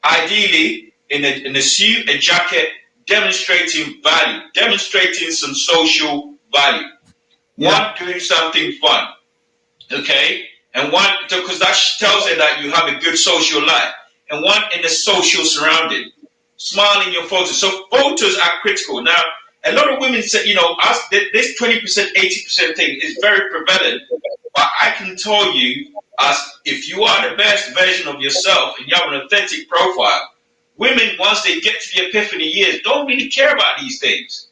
Ideally, in a suit, a jacket, demonstrating value, demonstrating some social value. Yeah. One doing something fun. Okay? And one, because that tells her that you have a good social life. And one in a social surrounding. Smile in your photos. So photos are critical. Now, a lot of women say, this 20%, 80% thing is very prevalent. But I can tell you, as if you are the best version of yourself and you have an authentic profile, women, once they get to the epiphany years, don't really care about these things.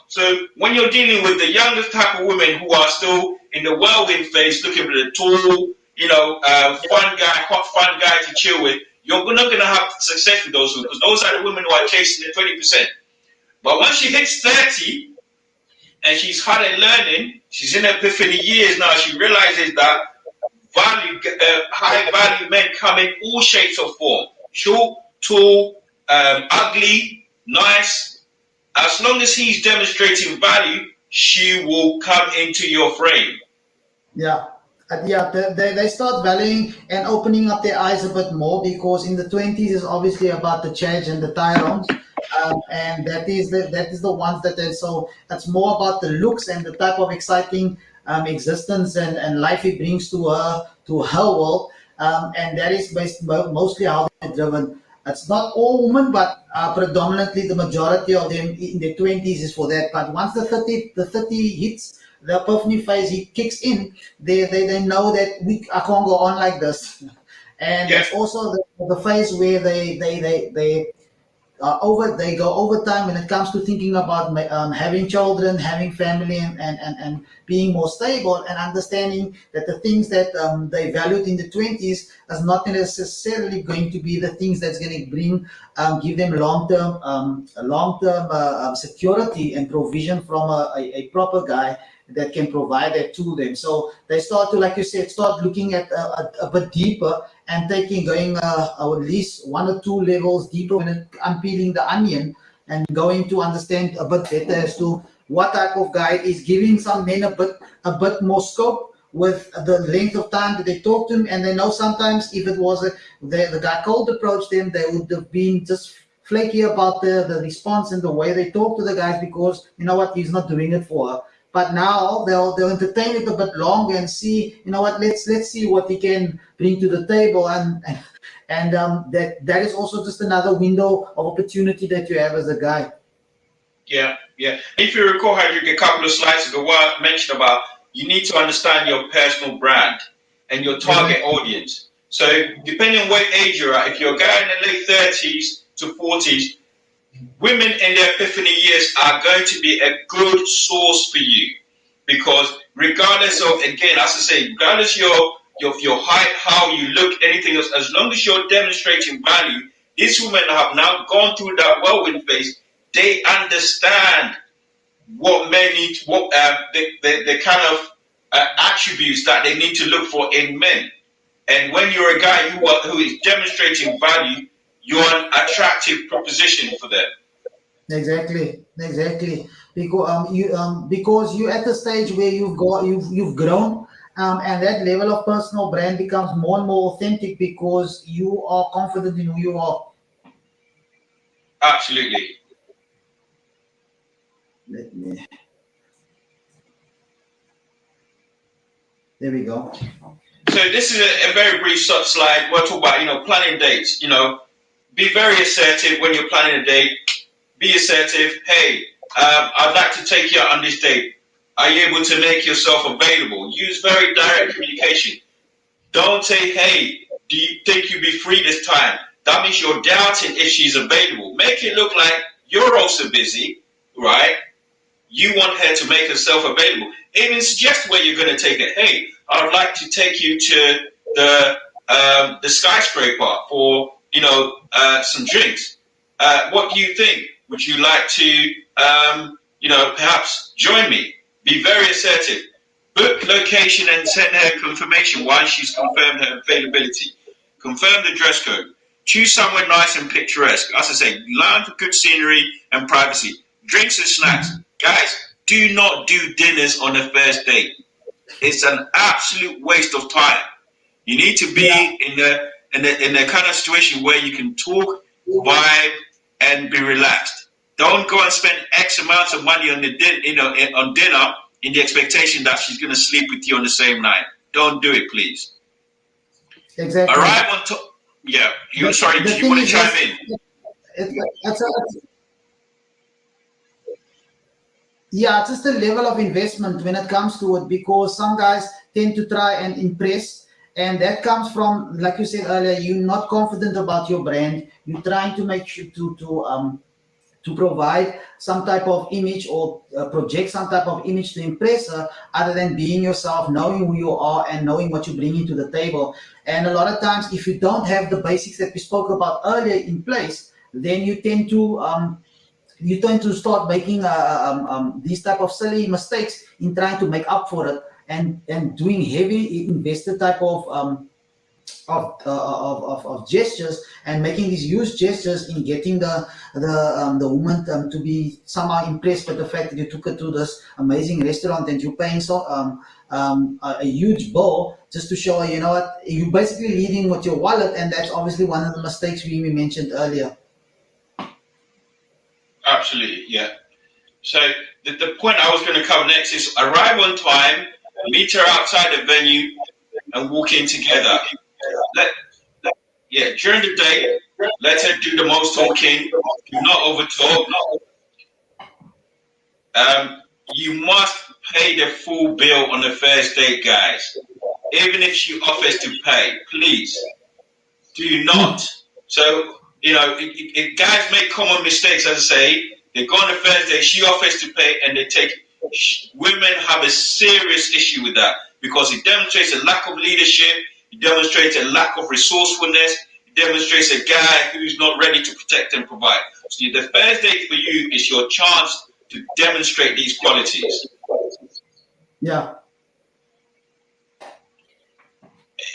So when you're dealing with the youngest type of women who are still in the whirlwind phase, looking for the tall, hot fun guy to chill with, you're not going to have success with those women because those are the women who are chasing the 20%. But once she hits 30 and she's had a learning, she's in epiphany years now, she realizes that high value men come in all shapes or form. Short, tall, ugly, nice. As long as he's demonstrating value, she will come into your frame. Yeah. Yeah, they start valuing and opening up their eyes a bit more because in the 20s is obviously about the change and the Tyrons. And that is the ones that are so it's more about the looks and the type of exciting existence and life it brings to her world. And that is mostly how they're driven. It's not all women, but predominantly the majority of them in their 20s is for that. But once the 30 hits, the epiphany phase he kicks in, they know that I can't go on like this. And Yeah. it's also the phase where they go over time when it comes to thinking about having children, having family, and being more stable, and understanding that the things that they valued in the 20s is not necessarily going to be the things that's going to give them long term security and provision from a proper guy that can provide that to them. So they start to, like you said, start looking at a bit deeper and going at least 1 or 2 levels deeper when unpeeling the onion and going to understand a bit better as to what type of guy is giving some men a bit more scope with the length of time that they talk to him, and they know sometimes if it was the guy cold approached them, they would have been just flaky about the response and the way they talk to the guys because you know what, he's not doing it for her. But now they'll entertain it a bit longer and see, you know what, let's see what he can bring to the table, and that is also just another window of opportunity that you have as a guy. Yeah. If you recall, Hedrick, a couple of slides ago, what I mentioned about you need to understand your personal brand and your target audience. So depending on what age you're at, if you're a guy in the late 30s to 40s, Women in their epiphany years are going to be a good source for you, because regardless of, again, as I say, regardless of your height, how you look, anything else, as long as you're demonstrating value, these women have now gone through that whirlwind phase. They understand what men need, what the kind of attributes that they need to look for in men. And when you're a guy who is demonstrating value, you're an attractive proposition for them. Exactly. Because you at the stage where you've grown, and that level of personal brand becomes more and more authentic because you are confident in who you are. Absolutely. Let me. There we go. So this is a very brief slide. We'll talk about planning dates. Be very assertive when you're planning a date. Be assertive. Hey, I'd like to take you out on this date. Are you able to make yourself available? Use very direct communication. Don't say, hey, do you think you'll be free this time? That means you're doubting if she's available. Make it look like you're also busy, right? You want her to make herself available. Even suggest where you're going to take it. Hey, I would like to take you to the skyscraper for some drinks. What do you think? Would you like to perhaps join me? Be very assertive. Book location and send her confirmation once she's confirmed her availability. Confirm the dress code. Choose somewhere nice and picturesque. As I say, learn for good scenery and privacy. Drinks and snacks. Guys, do not do dinners on a first date. It's an absolute waste of time. You need to be in a kind of situation where you can talk, vibe, and be relaxed. Don't go and spend X amount of money on on dinner in the expectation that she's going to sleep with you on the same night. Don't do it, please. Exactly. Arrive on top. Yeah. Sorry, do you want to chime in? It's just a level of investment when it comes to it, because some guys tend to try and impress, and that comes from, like you said earlier, you're not confident about your brand. You're trying to make sure to provide some type of image, or project some type of image to impress her, other than being yourself, knowing who you are and knowing what you bring into the table. And a lot of times, if you don't have the basics that we spoke about earlier in place, then you tend to start making these type of silly mistakes in trying to make up for it, and doing heavy invested type of gestures, and making these huge gestures in getting the woman to be somehow impressed by the fact that you took her to this amazing restaurant and you're paying a huge bill just to show her, you know what, you're basically leading with your wallet, and that's obviously one of the mistakes we mentioned earlier. Absolutely, yeah. So the point I was going to cover next is arrive on time, meet her outside the venue, and walk in together. During the day, let her do the most talking. Do not over talk. You must pay the full bill on the first date, guys. Even if she offers to pay, please do not. So, guys make common mistakes, as I say. They go on the first date, she offers to pay, and they take it. Women have a serious issue with that, because it demonstrates a lack of leadership, it demonstrates a lack of resourcefulness, it demonstrates a guy who's not ready to protect and provide. So the first date for you is your chance to demonstrate these qualities. Yeah.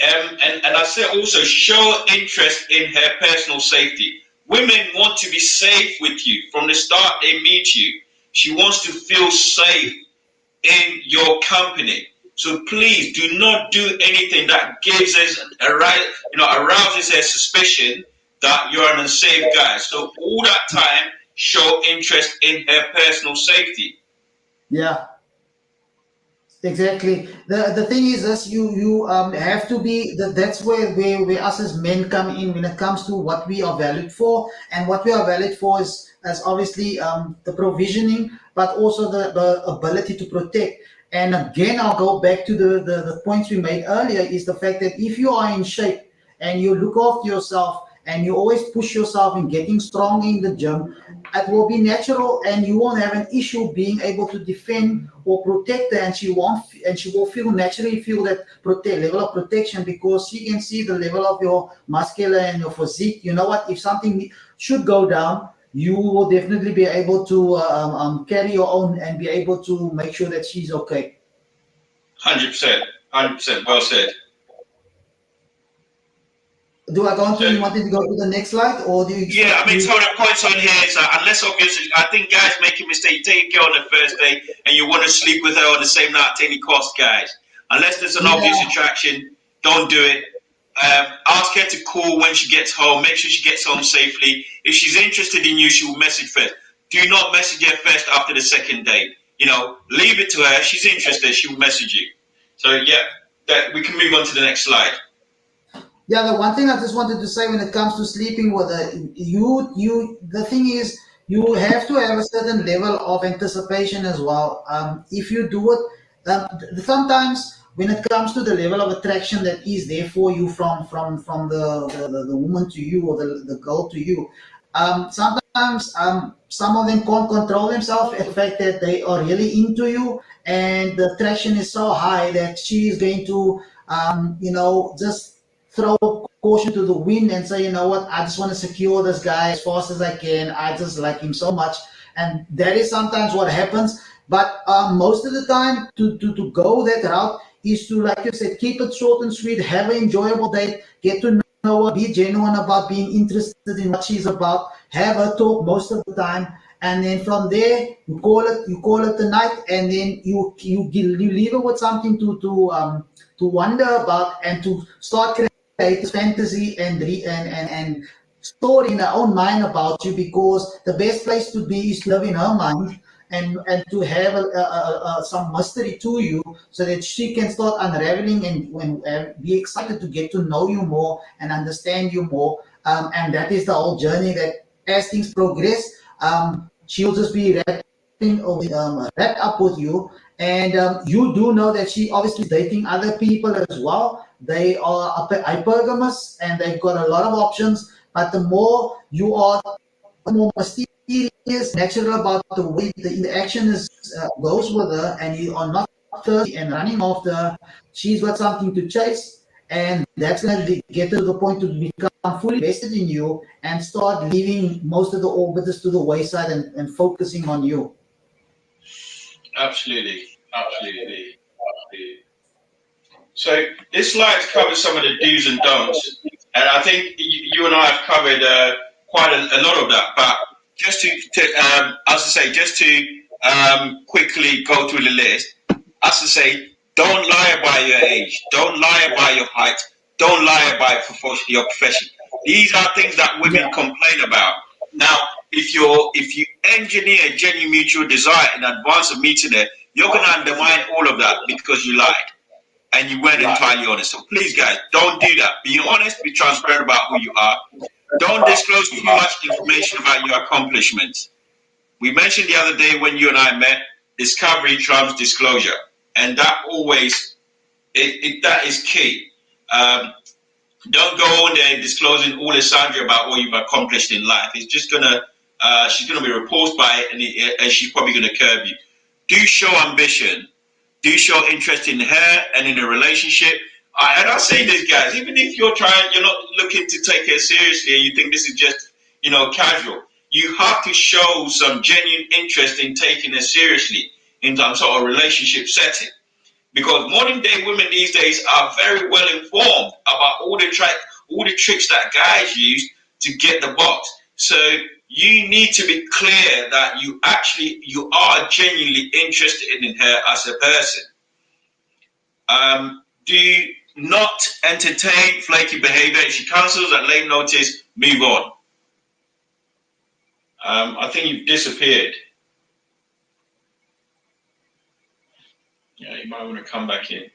And I said also, show interest in her personal safety. Women want to be safe with you from the start they meet you. She wants to feel safe in your company. So please do not do anything that gives us arouses her suspicion that you're an unsafe guy. So all that time, show interest in her personal safety. Yeah. Exactly. The thing is this, you have to be that's where us as men come in when it comes to what we are valued for. And what we are valued for is obviously the provisioning, but also the ability to protect. And again, I'll go back to the points we made earlier, is the fact that if you are in shape and you look after yourself and you always push yourself in getting strong in the gym, it will be natural, and you won't have an issue being able to defend or protect her, and she will feel naturally feel that level of protection, because she can see the level of your muscular and your physique. You know what? If something should go down, you will definitely be able to carry your own and be able to make sure that she's okay. 100%, 100%. Well said. Do I go on to, So you wanted to go to the next slide, or do you yeah, I expect mean, you? so the points on here is that unless obviously, I think guys make a mistake. You take a girl on the first day and you want to sleep with her on the same night at any cost, guys. Unless there's an obvious Yeah, attraction, don't do it. Ask her to call when she gets home. Make sure she gets home safely. If she's interested in you, she will message first. Do not message her first after the second date. You know, leave it to her. If she's interested, she will message you. So yeah, that we can move on to the next slide. yeah. The one thing I just wanted to say when it comes to sleeping with her, the thing is, you have to have a certain level of anticipation as well. If you do it, sometimes when it comes to the level of attraction that is there for you from the woman to you, or the girl to you, sometimes some of them can't control themselves at the fact that they are really into you, and the attraction is so high that she is going to just throw caution to the wind and say, you know what, I just want to secure this guy as fast as I can. I just like him so much. And that is sometimes what happens. But most of the time, to go that route is to, like you said, keep it short and sweet, have an enjoyable date, get to know her, be genuine about being interested in what she's about, have her talk most of the time. And then from there, you call it the night, and then you leave her with something to wonder about, and to start create this fantasy and story in her own mind about you, because the best place to be is to live in her mind, and to have some mystery to you, so that she can start unraveling, and be excited to get to know you more and understand you more. And that is the whole journey, that as things progress, she'll just be wrapped up with you. And you do know that she obviously is dating other people as well. They are hypergamous, and they've got a lot of options. But the more you are, the more mysterious, natural about the way the interaction goes with her, and you are not thirsty and running after. She's got something to chase, and that's going to get to the point to become fully invested in you, and start leaving most of the orbiters to the wayside, and focusing on you. Absolutely, absolutely. So this slide covers some of the do's and don'ts, and I think you and I have covered quite a lot of that. But just as I say, just to quickly go through the list, as I say, don't lie about your age, don't lie about your height, don't lie about your profession. These are things that Yeah, women complain about. Now, if you engineer genuine mutual desire in advance of meeting her, you're going to undermine all of that because you lied and you weren't entirely honest. So please, guys, don't do that. Be honest, be transparent about who you are. Don't disclose too much information about your accomplishments. We mentioned the other day when you and I met, discovery trumps disclosure, and that always that is key. Um, don't go on there disclosing all the Sandra about what you've accomplished in life. It's just gonna she's gonna be repulsed by it, and she's probably gonna curb you. Do show ambition, do show interest in her and in a relationship. And I say this, guys, even if you're not looking to take her seriously, and you think this is just, casual, you have to show some genuine interest in taking her seriously in some sort of relationship setting. Because modern day women these days are very well informed about all the tricks that guys use to get the box. So you need to be clear that you are genuinely interested in her as a person. Do not entertain flaky behavior. If she cancels at late notice, move on. I think you've disappeared. Yeah, you might want to come back in.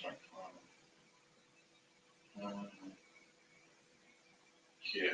like yeah.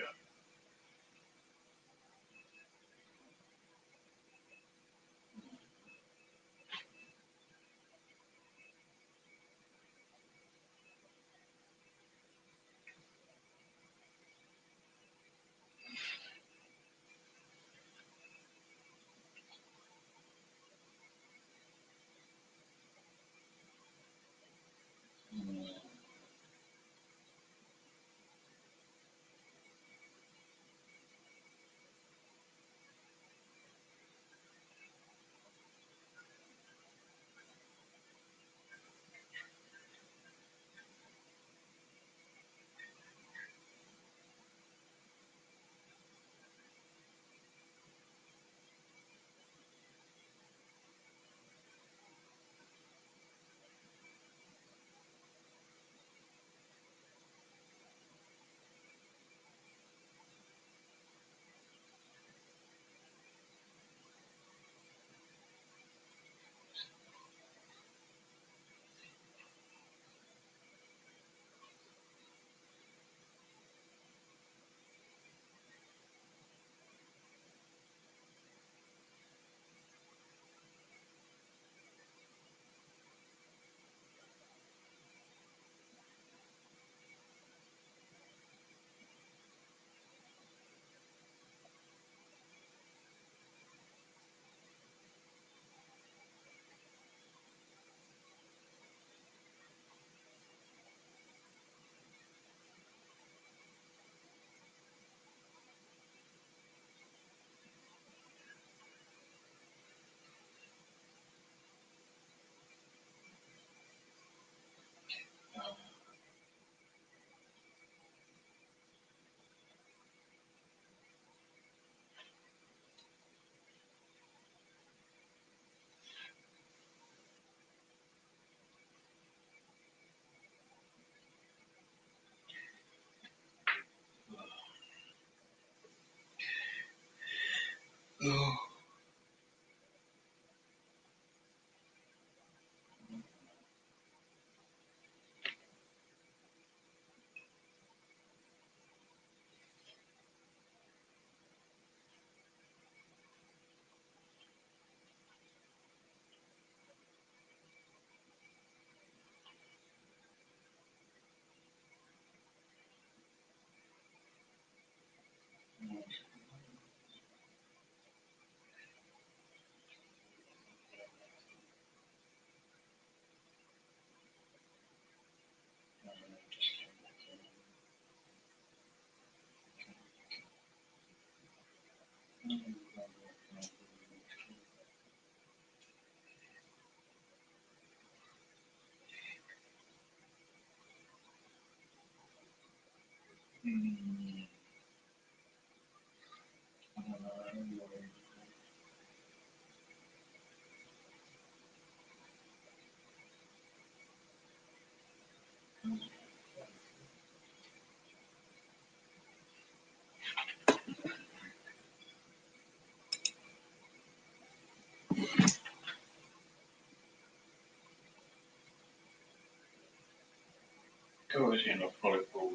Goes in a follicle.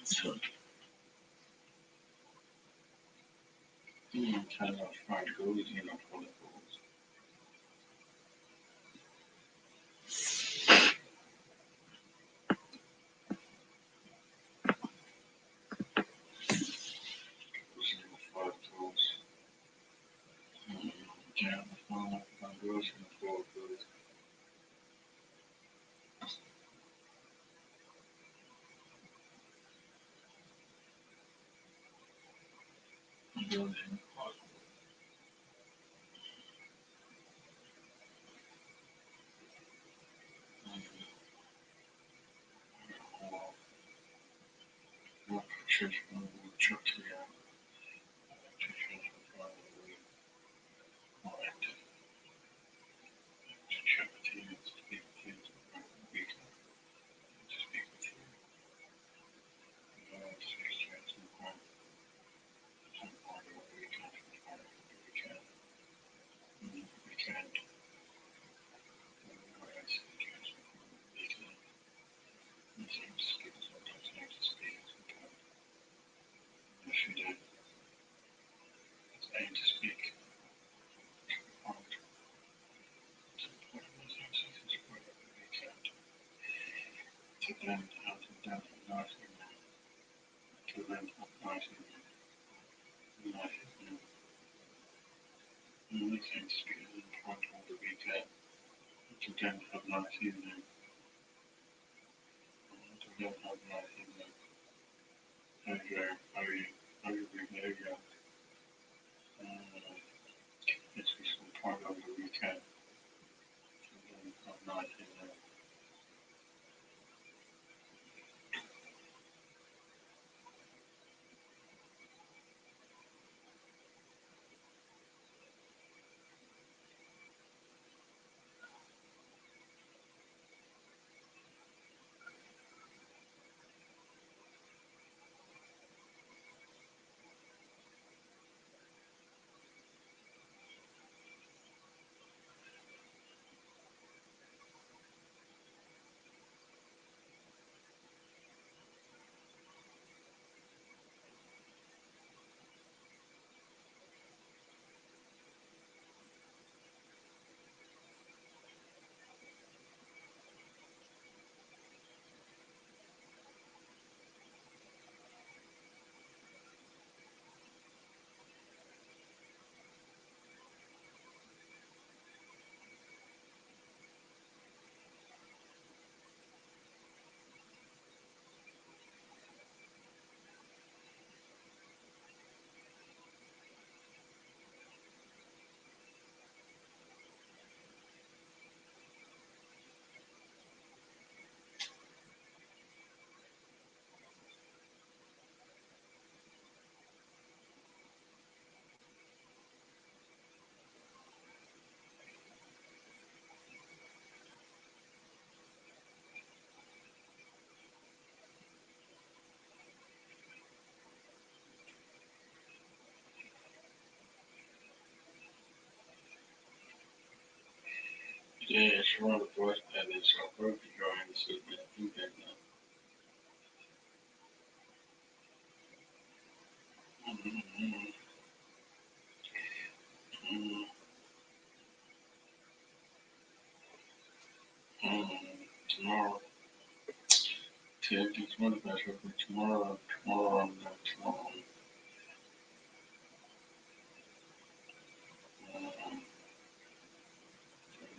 So, kind of find goes in a follicles. Goes in a follicles. Kind of find goes in a follicles. Goes in a follicle. Nutrition, nutrition, nutrition, we can. Listening to speakers and trying to hold the weekend. Again, have a nice evening. Again, have a nice evening. Hey Joe, how are you? How are you behaving? Let's be some time over the weekend. Again, have a nice evening. Yeah, it's one of the voice patterns, so I'll probably join this evening. I think that now. Tomorrow, Tuesday, tomorrow, tomorrow, tomorrow.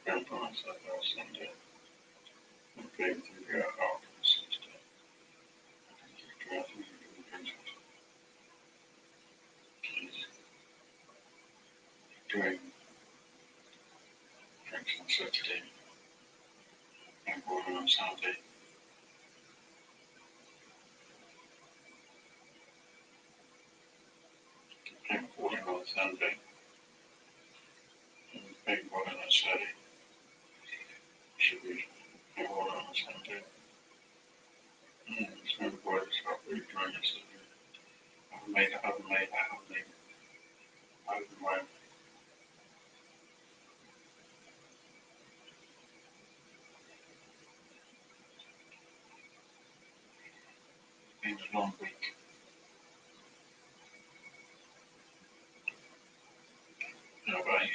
Grandparents at our Sunday. Okay, figure out how to Sunday. Drive through the weekend. Doing drinks on Saturday and going on Sunday. And going on Sunday. And going on Saturday. Should be going on Sunday. It's going to work. So I'll be doing this. I've made my things long week. How about you?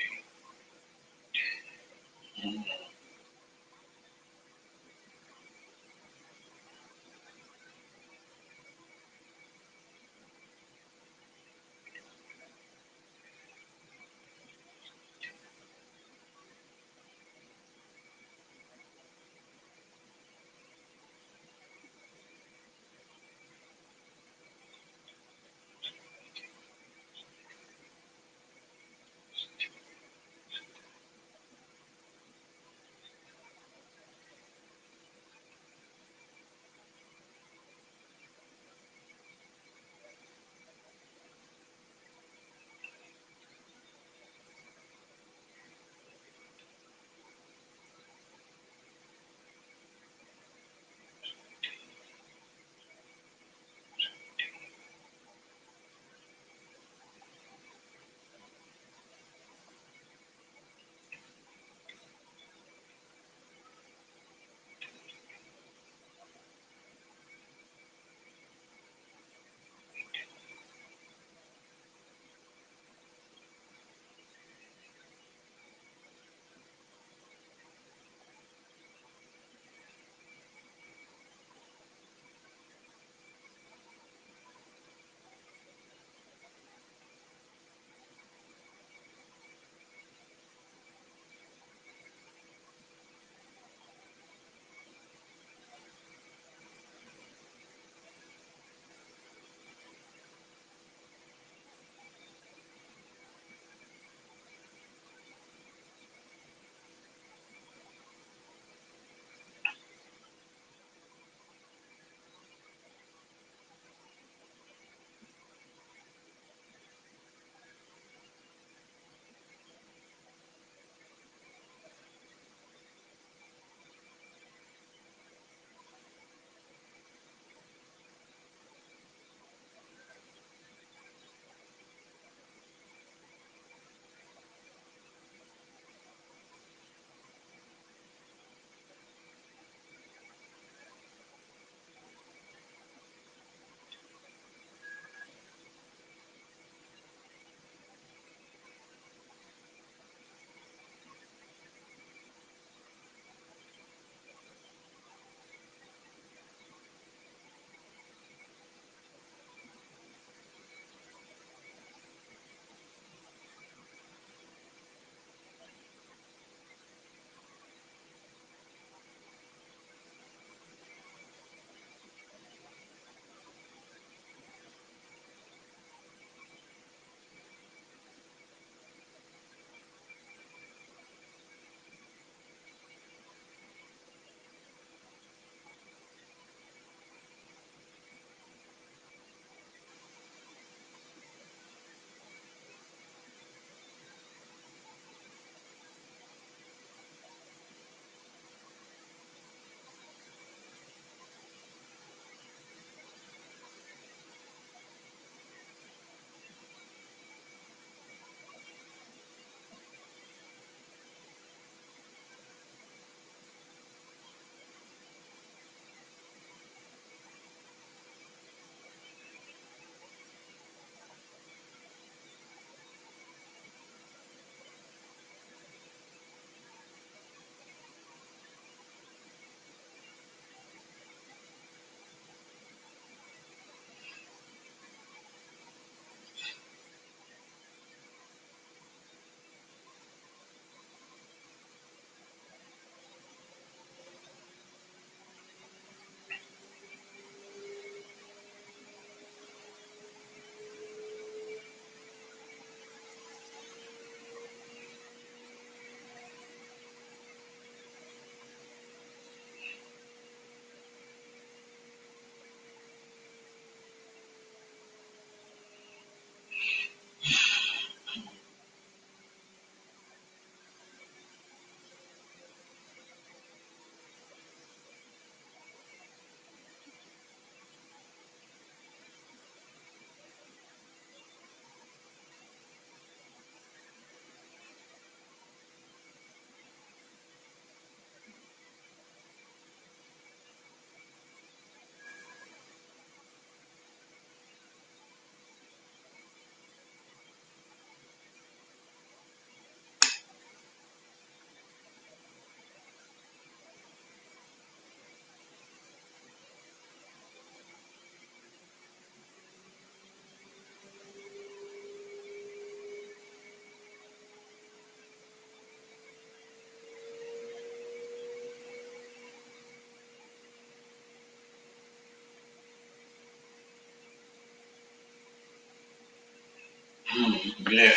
Yeah.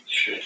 Shit.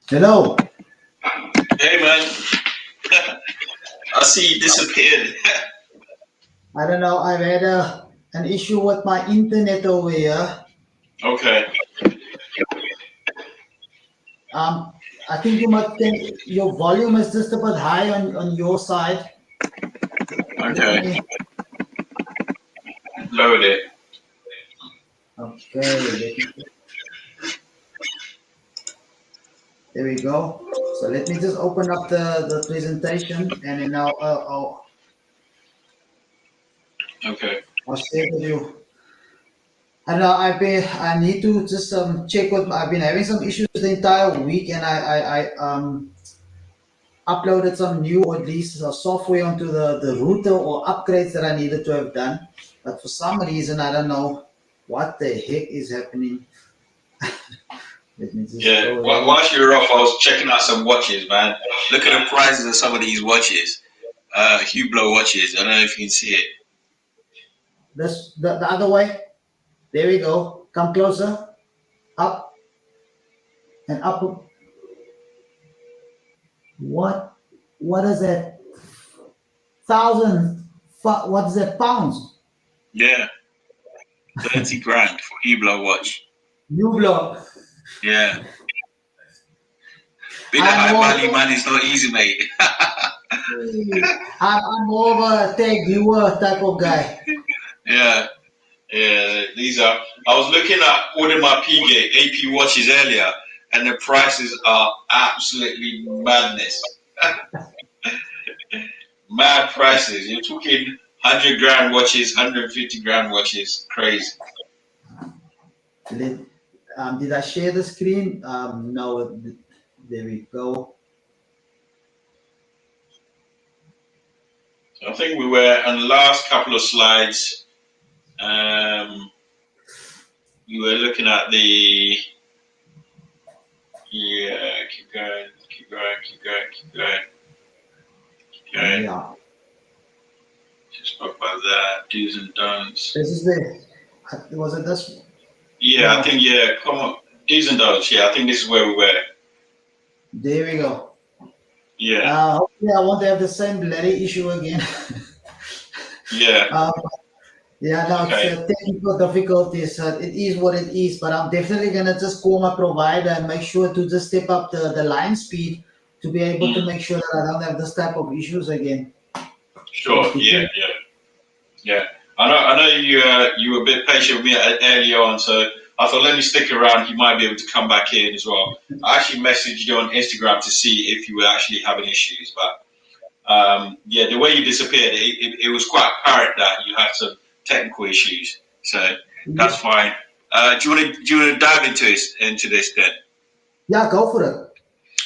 Hello. Hey man, I see you disappeared. I don't know. I've had an issue with my internet over here. Okay. Um, I think you might think your volume is just a bit high on your side. Let Okay. me. Lowered it. Okay. There we go. So let me just open up the presentation and then Okay. I'll share with you. And I need to just check with. I've been having some issues the entire week, and I uploaded some new or at least software onto the router or upgrades that I needed to have done. But for some reason, I don't know what the heck is happening. Let me just Yeah. go ahead. Whilst you were off, I was checking out some watches, man. Look at the prices of some of these watches. Hublot watches. I don't know if you can see it. This the other way. There we go. Come closer. Up and up. What? What is that? Thousand? What is that? Pounds? Yeah. 30 grand for Hublot watch. You blow. Yeah. Being a I'm high more. value man is not easy, mate. I'm more of a tag viewer type of guy. Yeah. Yeah. These are. I was looking at ordering my P-Gate AP watches earlier, and the prices are absolutely madness. Mad prices. You're talking 100 grand watches, 150 grand watches. Crazy. Let, did I share the screen? No. There we go. So I think we were on the last couple of slides. We were looking at the. Yeah, keep going, keep going, keep going, keep going, keep going. Yeah. Just spoke about that, do's and don'ts. This is the. Was it this? Yeah, I No. think, yeah, come on. Do's and don'ts. Yeah, I think this is where we were. There we go. Yeah, Hopefully, I won't have the same bloody issue again. yeah. um, Yeah, no, it's Okay. technical difficulties. It is what it is, but I'm definitely gonna just call my provider and make sure to just step up the line speed to be able to Mm, make sure that I don't have this type of issues again. sure. Yeah. Because Yeah. Yeah. I know you were a bit patient with me early on, so I thought let me stick around. You might be able to come back in as well. I actually messaged you on Instagram to see if you were actually having issues, but yeah, the way you disappeared, it was quite apparent that you had some technical issues. So that's fine. Do you want to dive into this then? yeah, go for it.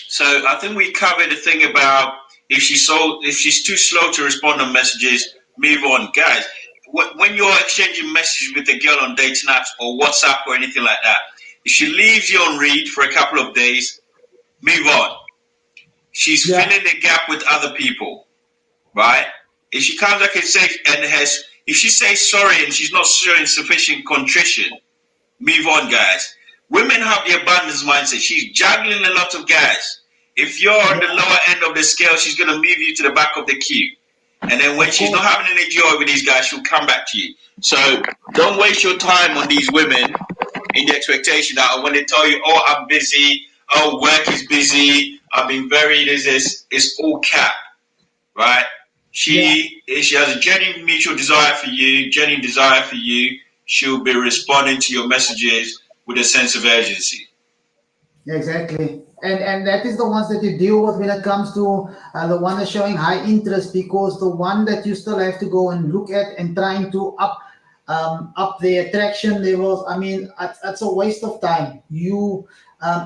So I think we covered the thing about if she's too slow to respond on messages, move on, guys. When you're exchanging messages with a girl on dating apps or WhatsApp or anything like that, if she leaves you on read for a couple of days, move on. She's Yeah, filling the gap with other people, right? If she comes back and says if she says sorry and she's not showing sufficient contrition, move on, guys. Women have the abundance mindset. She's juggling a lot of guys. If you're on yeah, the lower end of the scale, she's going to move you to the back of the queue. And then when of she's course. not having any joy with these guys, she'll come back to you. So don't waste your time on these women in the expectation that when they tell you, oh, I'm busy, oh, work is busy, I've been very, this, it's all cap, right? Yeah, She has a genuine mutual desire for you, genuine desire for you. She'll be responding to your messages with a sense of urgency. exactly. And that is the ones that you deal with when it comes to the one that's showing high interest, because the one that you still have to go and look at and trying to up the attraction levels. I mean, it's a waste of time. You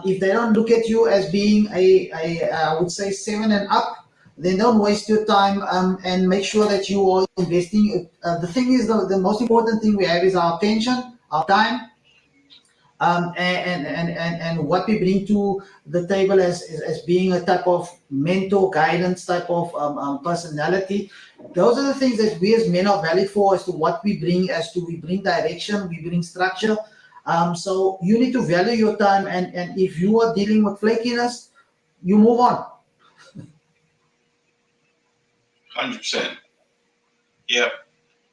if they don't look at you as being a I would say seven and up, then don't waste your time, and make sure that you are investing. The thing is, the most important thing we have is our attention, our time, and what we bring to the table as being a type of mentor guidance type of personality. Those are the things that we as men are valid for, as to what we bring, as to we bring direction, we bring structure. So you need to value your time, and if you are dealing with flakiness, you move on. 100%. Yeah.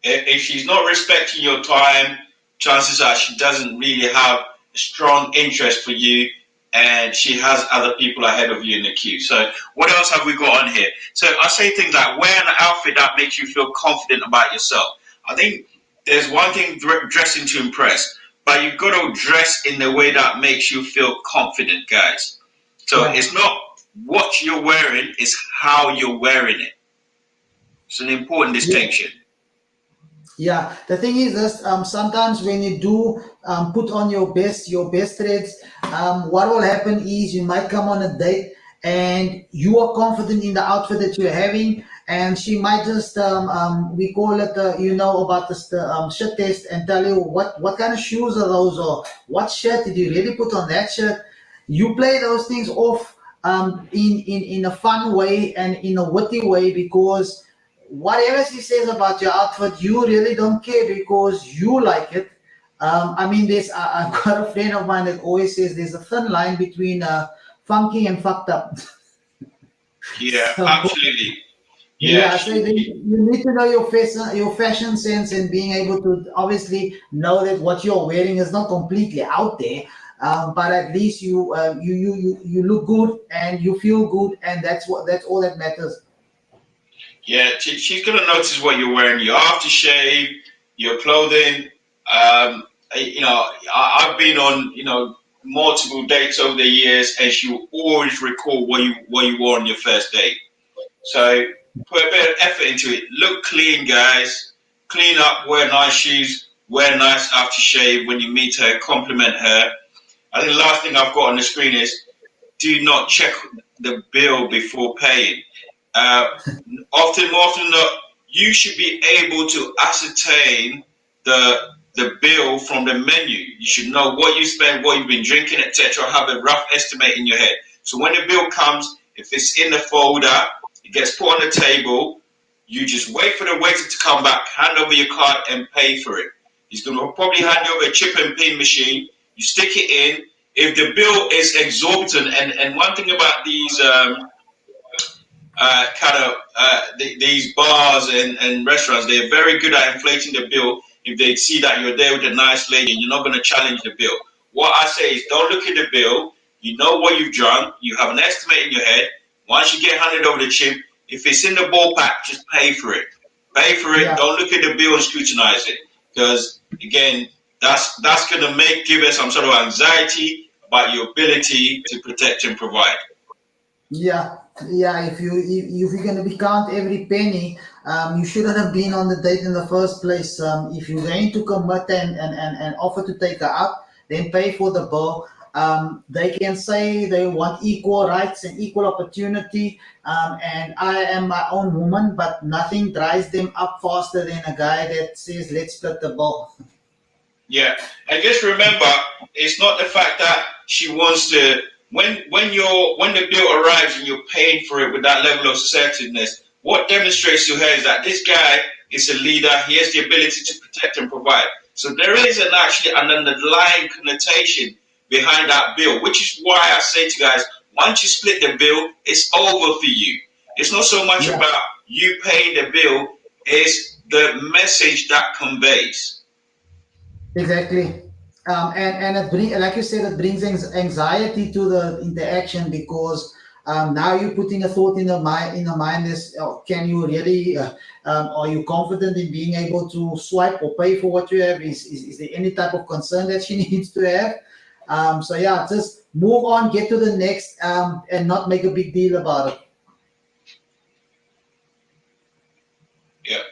If she's not respecting your time, chances are she doesn't really have a strong interest for you and she has other people ahead of you in the queue. So, what else have we got on here? So, I say things like wear an outfit that makes you feel confident about yourself. I think there's one thing dressing to impress, but you've got to dress in the way that makes you feel confident, guys. So, Yeah. it's not what you're wearing, it's how you're wearing it. It's an important Yeah. distinction. Yeah, the thing is this, sometimes when you do put on your best threads, what will happen is you might come on a date and you are confident in the outfit that you're having, and she might just we call it about this the shirt test, and tell you what kind of shoes are those, or what shirt did you really put on that shirt. You play those things off in a fun way and in a witty way, because whatever she says about your outfit, you really don't care because you like it. I mean, I've got a friend of mine that always says there's a thin line between funky and fucked up. Yeah, So absolutely. Yeah, yeah, so then you need to know your fashion sense, and being able to obviously know that what you're wearing is not completely out there. But at least you look good and you feel good, and that's all that matters. yeah. She's gonna notice what you're wearing. Your aftershave, your clothing. I've been on multiple dates over the years, and she will always recall what you wore on your first date. So put a bit of effort into it. Look clean, guys. Clean up. Wear nice shoes. Wear nice aftershave when you meet her. Compliment her. I think the last thing I've got on the screen is do not check the bill before paying. Uh, more often than not, you should be able to ascertain the bill from the menu. You should know what you spent, what you've been drinking, etc. Have a rough estimate in your head. So when the bill comes, if it's in the folder, it gets put on the table. You just wait for the waiter to come back, hand over your card, and pay for it. He's going to probably hand you over a chip and pin machine. You stick it in. If the bill is exorbitant, and one thing about these these bars and restaurants, they're very good at inflating the bill. if they see that you're there with a nice lady and you're not going to challenge the bill. What I say is don't look at the bill. You know what you've drunk. You have an estimate in your head. Once you get handed over the chip, if it's in the ballpark, just pay for it. Pay for it. Yeah. Don't look at the bill and scrutinize it. Because, again, that's going to give us some sort of anxiety about your ability to protect and provide. Yeah, yeah. If you're going to be count every penny, you shouldn't have been on the date in the first place. If you're going to commit and offer to take her out, then pay for the bill. They can say they want equal rights and equal opportunity, and I am my own woman, but nothing drives them up faster than a guy that says, "Let's split the bill." Yeah, and just remember, it's not the fact that she wants to. When the bill arrives and you're paying for it with that level of assertiveness, what demonstrates to her is that this guy is a leader. He has the ability to protect and provide. So there is actually an underlying connotation behind that bill, which is why I say to guys, once you split the bill, it's over for you. It's not so much Yeah. about you paying the bill; it's the message that conveys. Exactly. And it like you said, it brings anxiety to the interaction because now you're putting a thought in the mind is, can you really, are you confident in being able to swipe or pay for what you have? Is there any type of concern that she needs to have? So yeah, just move on, get to the next, and not make a big deal about it. Yeah.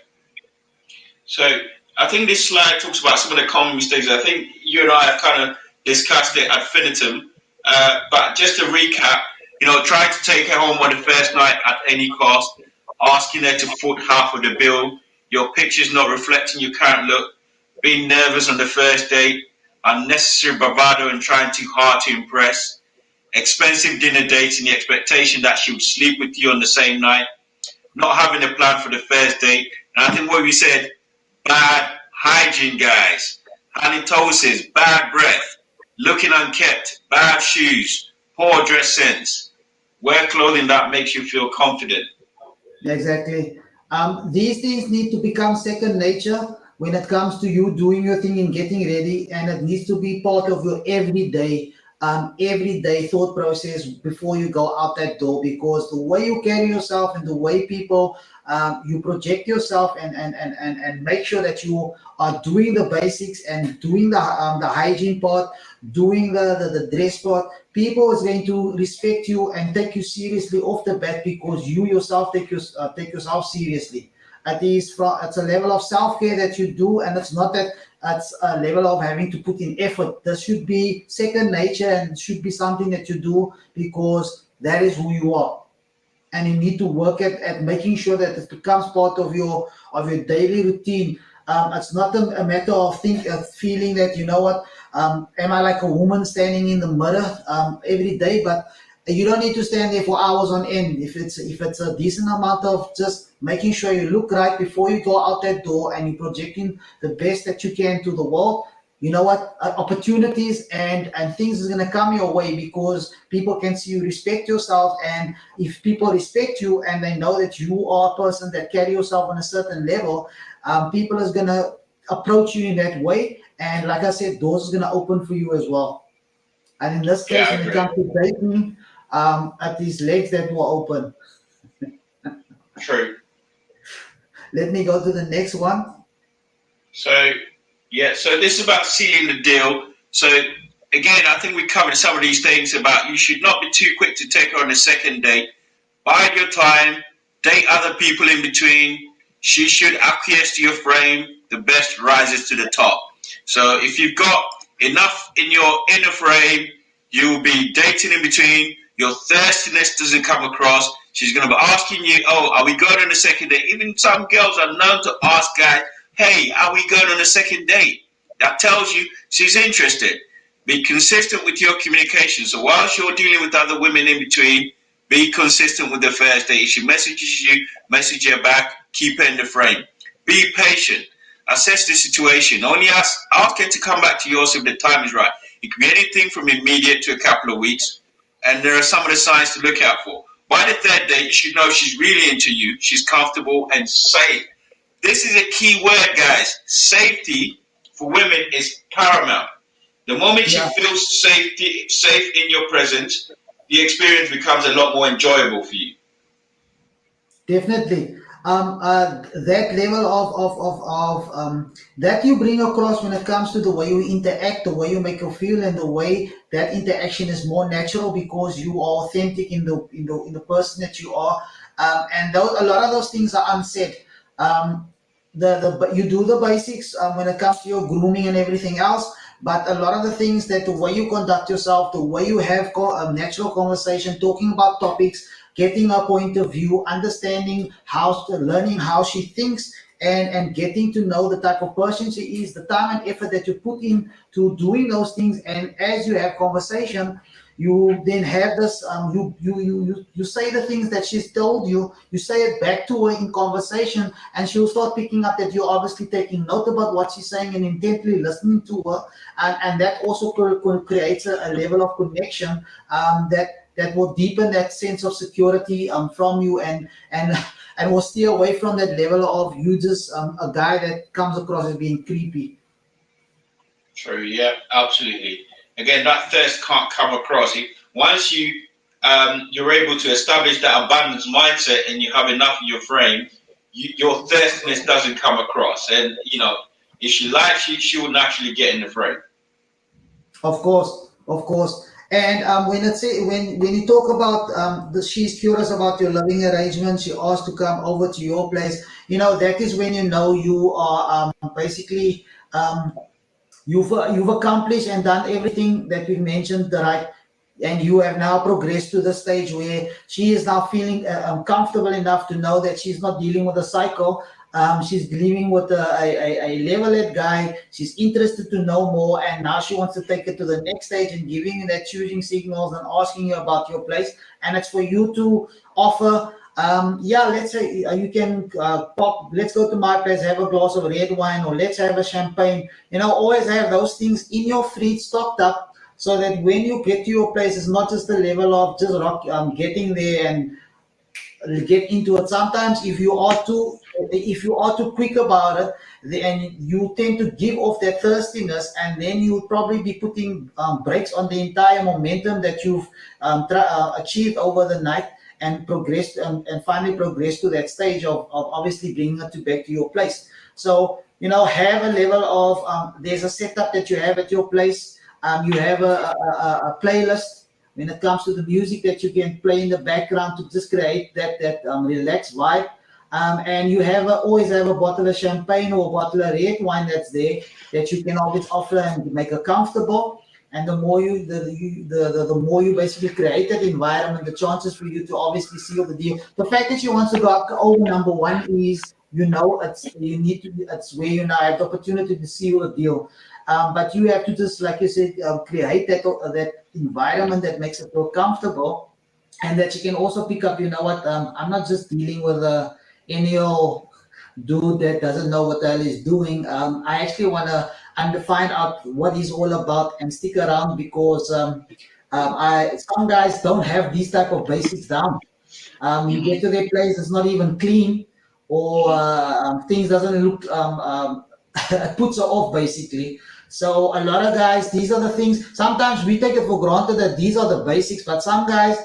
So I think this slide talks about some of the common mistakes. I think you and I have kind of discussed it ad infinitum. But just to recap, trying to take her home on the first night at any cost, asking her to foot half of the bill, your pictures not reflecting your current look, being nervous on the first date, unnecessary bravado and trying too hard to impress, expensive dinner dates in the expectation that she would sleep with you on the same night, not having a plan for the first date. And I think what we said, bad hygiene, guys, halitosis, bad breath, looking unkept, bad shoes, poor dress sense, wear clothing that makes you feel confident. Exactly. These things need to become second nature when it comes to you doing your thing and getting ready, and it needs to be part of your everyday thought process before you go out that door. Because the way you carry yourself and the way people you project yourself and make sure that you are doing the basics and doing the hygiene part, doing the dress part, people is going to respect you and take you seriously off the bat because you yourself take yourself seriously. It's a level of self-care that you do, and it's not that it's a level of having to put in effort. This should be second nature and should be something that you do because that is who you are. And you need to work at making sure that it becomes part of your daily routine. It's not a matter of feeling that, you know what, am I like a woman standing in the mirror every day? But you don't need to stand there for hours on end. If it's a decent amount of just making sure you look right before you go out that door and you're projecting the best that you can to the world, you know what, opportunities and things is going to come your way because people can see you respect yourself. And if people respect you and they know that you are a person that carry yourself on a certain level, people is going to approach you in that way. And like I said, doors is going to open for you as well. And in this Yeah, case, I when it agree. comes to dating, at these legs that were open. True. Let me go to the next one. So, yeah, so this is about sealing the deal. So, again, I think we covered some of these things about you should not be too quick to take her on a second date. Bide your time, date other people in between. She should acquiesce to your frame. The best rises to the top. So if you've got enough in your inner frame, you'll be dating in between. Your thirstiness doesn't come across. She's going to be asking you, oh, are we going on a second date? Even some girls are known to ask guys, hey, are we going on a second date? That tells you she's interested. Be consistent with your communication. So whilst you're dealing with other women in between, be consistent with the first date. If she messages you, message her back, keep her in the frame. Be patient. Assess the situation. Only ask her to come back to yours if the time is right. It can be anything from immediate to a couple of weeks. And there are some of the signs to look out for. By the third date, you should know she's really into you, she's comfortable and safe. This is a key word, guys. Safety for women is paramount. The moment you Yeah. feel safe in your presence, the experience becomes a lot more enjoyable for you. Definitely. That level that you bring across when it comes to the way you interact, the way you make you feel, and the way that interaction is more natural because you are authentic in the person that you are. And a lot of those things are unsaid. Um, but you do the basics when it comes to your grooming and everything else. But a lot of the things that the way you conduct yourself, the way you have a natural conversation, talking about topics, getting her point of view, understanding learning how she thinks, and getting to know the type of person she is, the time and effort that you put in to doing those things, and as you have conversation, you then have this you say the things that she's told you, you say it back to her in conversation, and she'll start picking up that you're obviously taking note about what she's saying and intently listening to her, and that also creates a level of connection that will deepen that sense of security from you, and will steer away from that level of you just a guy that comes across as being creepy. True. Yeah. Absolutely. Again, that thirst can't come across. Once you're able to establish that abundance mindset and you have enough in your frame, your thirstiness doesn't come across. And if she likes you, she will naturally get in the frame. Of course, of course. And when you talk about she's curious about your living arrangement, she asked to come over to your place. That is when you know you are basically you've accomplished and done everything that we mentioned, right? And you have now progressed to the stage where she is now feeling comfortable enough to know that she's not dealing with a cycle. She's dealing with a level-head guy. She's interested to know more, and now she wants to take it to the next stage and giving you that choosing signals and asking you about your place. And it's for you to offer. Yeah, let's say you can pop. Let's go to my place, have a glass of red wine, or let's have a champagne. Always have those things in your fridge stocked up so that when you get to your place, it's not just the level of just getting there and get into it. Sometimes if you are too quick about it, and you tend to give off that thirstiness, and then you would probably be putting brakes on the entire momentum that you've achieved over the night and progressed and finally progressed to that stage of obviously bringing it back to your place. So have a level of there's a setup that you have at your place. You have a playlist when it comes to the music that you can play in the background to just create that relaxed vibe. And you always have a bottle of champagne or a bottle of red wine that's there that you can always offer and make it comfortable. And the more the more you basically create that environment, the chances for you to obviously seal the deal. The fact that you want to go up over number one is it's where you now have the opportunity to seal a deal. But you have to just, like you said, create that environment that makes it feel comfortable, and that you can also pick up. You know what? I'm not just dealing with any old dude that doesn't know what the hell he's doing. I actually want to find out what he's all about and stick around because I some guys don't have these type of basics down. You get to their place, it's not even clean, or things doesn't look it puts her off basically. So a lot of guys, these are the things. Sometimes we take it for granted that these are the basics, but some guys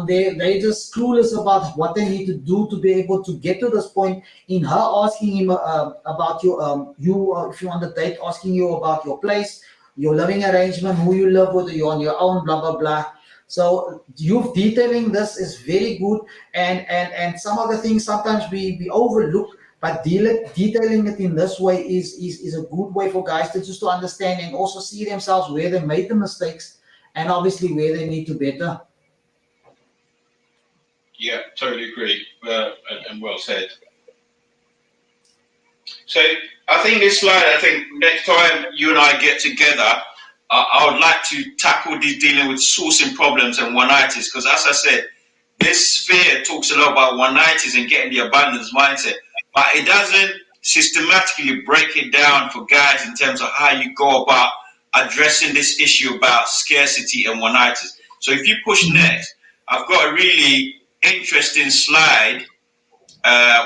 they just clueless about what they need to do to be able to get to this point. In her asking him about if you're on the date, asking you about your place, your living arrangement, who you live with, you're on your own, blah blah blah. So you detailing this is very good, and some of the things sometimes we overlook, but detailing it in this way is a good way for guys to just to understand and also see themselves where they made the mistakes and obviously where they need to better. Yeah, totally agree. And well said. So I think this slide, I think next time you and I get together, I would like to tackle this dealing with sourcing problems and one-nights, because as I said, this sphere talks a lot about one-nights and getting the abundance mindset, but it doesn't systematically break it down for guys in terms of how you go about addressing this issue about scarcity and one-nights. So if you push next, I've got a really interesting slide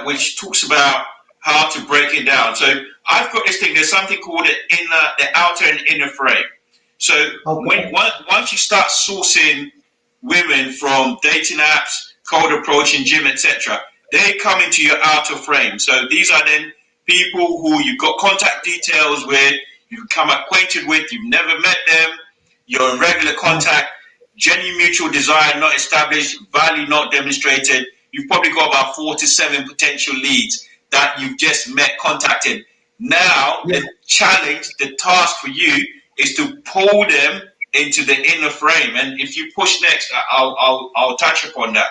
which talks about how to break it down. So I've got this thing. There's something called the outer and inner frame. So once you start sourcing women from dating apps, cold approaching, gym, etc., they come into your outer frame. So these are then people who you've got contact details with, you've become acquainted with, you've never met them, you're in regular contact, genuine mutual desire not established, value not demonstrated. You've probably got about 4 to 7 potential leads that you've just met, contacted. Now, the challenge, the task for you is to pull them into the inner frame. And if you push next, I'll touch upon that.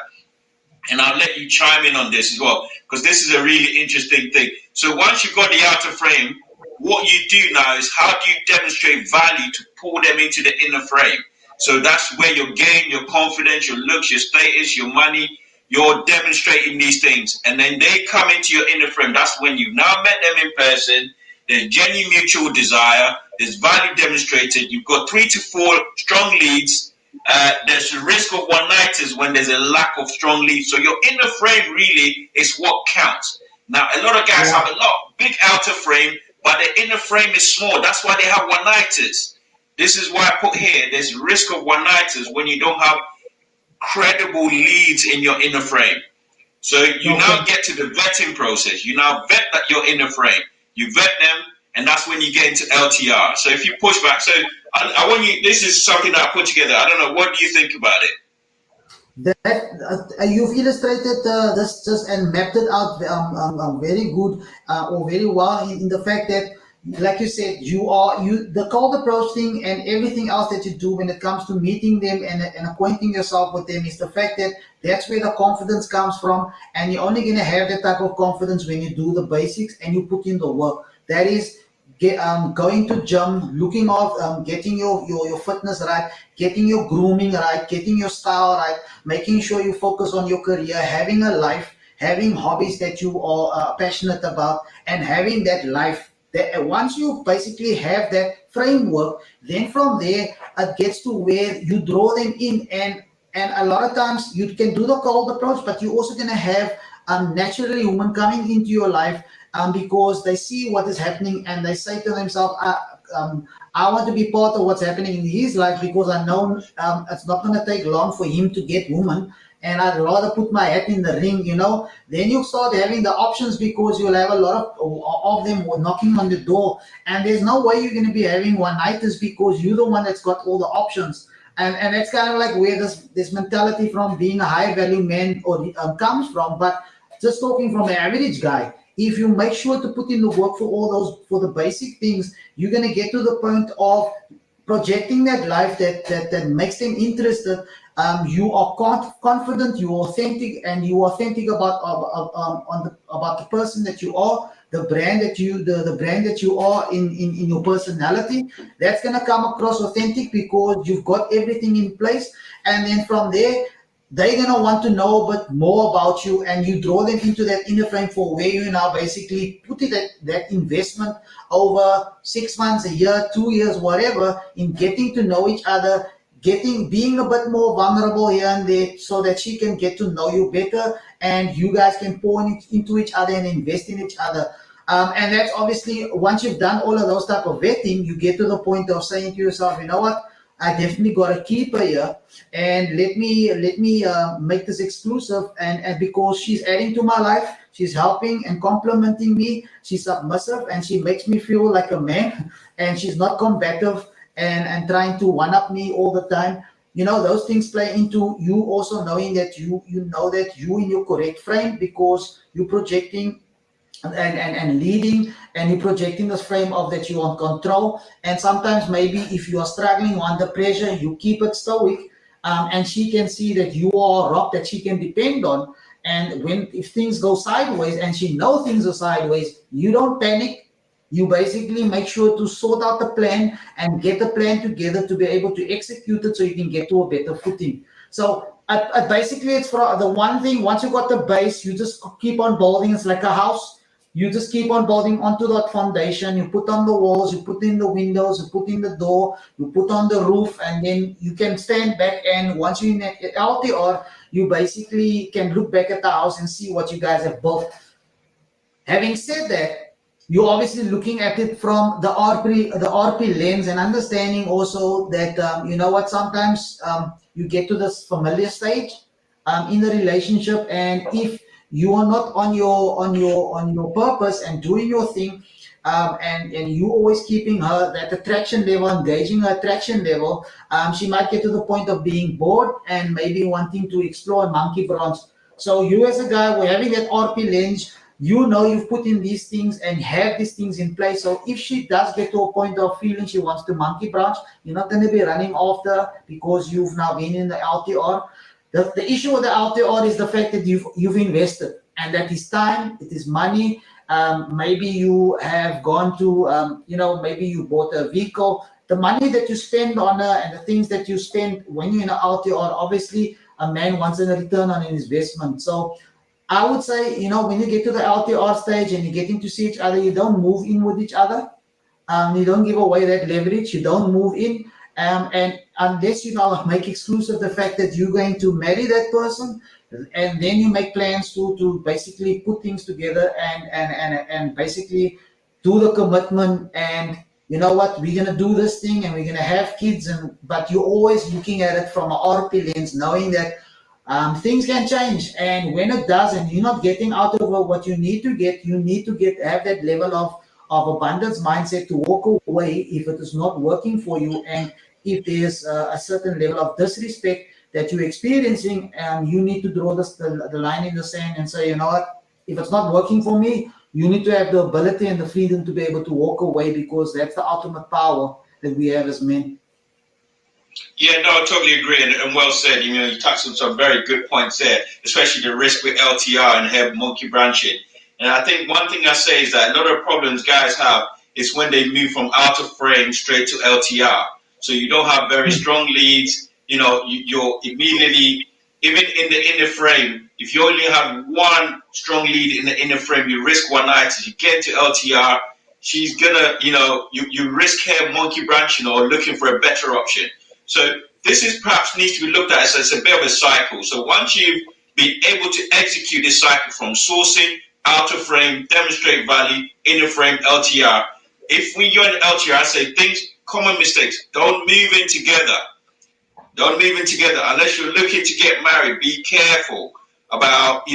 And I'll let you chime in on this as well, because this is a really interesting thing. So once you've got the outer frame, what you do now is how do you demonstrate value to pull them into the inner frame? So that's where your game, your confidence, your looks, your status, your money, you're demonstrating these things. And then they come into your inner frame. That's when you've now met them in person. There's genuine mutual desire. There's value demonstrated. You've got 3 to 4 strong leads. There's a risk of one-nighters when there's a lack of strong leads. So your inner frame really is what counts. Now, a lot of guys have a big outer frame, but the inner frame is small. That's why they have one-nighters. This is why I put here, there's risk of one-nighters when you don't have credible leads in your inner frame. So you now get to the vetting process. You now vet that your inner frame. You vet them, and that's when you get into LTR. So if you push back, so I want you, this is something that I put together. I don't know, what do you think about it? That you've illustrated this just and mapped it out very good or very well in the fact that, like you said, the cold approach thing and everything else that you do when it comes to meeting them and acquainting yourself with them is the fact that that's where the confidence comes from, and you're only going to have that type of confidence when you do the basics and you put in the work. That is going to gym, looking off, getting your fitness right, getting your grooming right, getting your style right, making sure you focus on your career, having a life, having hobbies that you are passionate about, and having that life. That once you basically have that framework, then from there it gets to where you draw them in, and a lot of times you can do the cold approach, but you're also going to have a naturally human coming into your life because they see what is happening and they say to themselves, I want to be part of what's happening in his life because I know it's not going to take long for him to get woman, and I'd rather put my hat in the ring, Then you start having the options because you'll have a lot of them knocking on the door, and there's no way you're going to be having one-nighters because you're the one that's got all the options. And that's kind of like where this mentality from being a high-value man comes from. But just talking from an average guy, if you make sure to put in the work for the basic things, you're going to get to the point of projecting that life that makes them interested. You are confident, you are authentic, and you are authentic about the person that you are, the brand that you are in your personality. That's gonna come across authentic because you've got everything in place, and then from there they're gonna want to know a bit more about you, and you draw them into that inner frame for where you now basically put it that investment over 6 months, a year, 2 years, whatever, in getting to know each other, being a bit more vulnerable here and there so that she can get to know you better and you guys can pour into each other and invest in each other. And that's obviously, once you've done all of those type of vetting, you get to the point of saying to yourself, you know what, I definitely got a keeper here, and let me make this exclusive, and because she's adding to my life, she's helping and complimenting me, she's submissive and she makes me feel like a man, and she's not combative and trying to one-up me all the time. Those things play into you also knowing that you know that you in your correct frame because you're projecting and leading, and you're projecting this frame of that you want control. And sometimes maybe if you are struggling under pressure, you keep it stoic, and she can see that you are a rock that she can depend on. And if things go sideways and she knows things are sideways, you don't panic. You basically make sure to sort out the plan and get the plan together to be able to execute it so you can get to a better footing. So basically, it's for the one thing. Once you got the base, you just keep on building. It's like a house. You just keep on building onto that foundation. You put on the walls, you put in the windows, you put in the door, you put on the roof, and then you can stand back. And once you're in LTR, you basically can look back at the house and see what you guys have built. Having said that, you're obviously looking at it from the RP lens, and understanding also that you know what, sometimes you get to this familiar stage in the relationship, and if you are not on your purpose and doing your thing, and you always keeping her that attraction level, engaging her attraction level, she might get to the point of being bored and maybe wanting to explore a monkey branch. So you as a guy, we're having that RP lens, you know you've put in these things and have these things in place. So if she does get to a point of feeling she wants to monkey branch, you're not going to be running after because you've now been in the LTR. The issue with the LTR is the fact that you've invested, and that is time, it is money. Maybe you have gone to, maybe you bought a vehicle. The money that you spend on her and the things that you spend when you're in an LTR, obviously a man wants a return on an investment. So I would say, when you get to the LTR stage and you're getting to see each other, you don't move in with each other. You don't give away that leverage. You don't move in, and unless make exclusive the fact that you're going to marry that person, and then you make plans to basically put things together and basically do the commitment. And you know what, we're gonna do this thing and we're gonna have kids, and but you're always looking at it from an RP lens, knowing that things can change, and when it does, and you're not getting out of it what you need to get, have that level of abundance mindset to walk away if it is not working for you, and if there's a certain level of disrespect that you're experiencing, you need to draw the line in the sand and say, you know what, if it's not working for me, you need to have the ability and the freedom to be able to walk away, because that's the ultimate power that we have as men. Yeah, no, I totally agree, and well said. You touched on some very good points there, especially the risk with LTR and have monkey branching. And I think one thing I say is that a lot of problems guys have is when they move from out of frame straight to LTR. So you don't have very strong leads. You're immediately, even in the inner frame, if you only have one strong lead in the inner frame, you risk one night. As you get to LTR, she's gonna, you risk her monkey branching or looking for a better option. So this is perhaps needs to be looked at as a bit of a cycle. So once you've been able to execute this cycle from sourcing, outer frame, demonstrate value, inner frame, LTR, if when you're in LTR, I say things, common mistakes, don't move in together. Don't move in together unless you're looking to get married. Be careful about,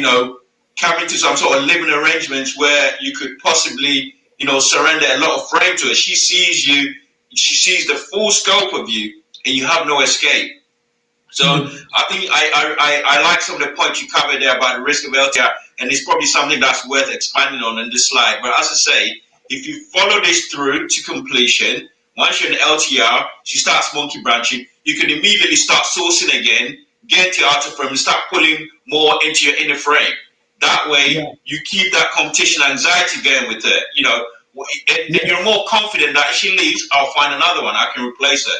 coming to some sort of living arrangements where you could possibly, surrender a lot of frame to her. She sees you, she sees the full scope of you, and you have no escape. So I think I like some of the points you covered there about the risk of LTR, and it's probably something that's worth expanding on in this slide. But as I say, if you follow this through to completion, once you're in LTR, she starts monkey branching, you can immediately start sourcing again, get to your outer frame, and start pulling more into your inner frame. That way, you keep that competition anxiety going with her, and you're more confident that if she leaves, I'll find another one, I can replace her.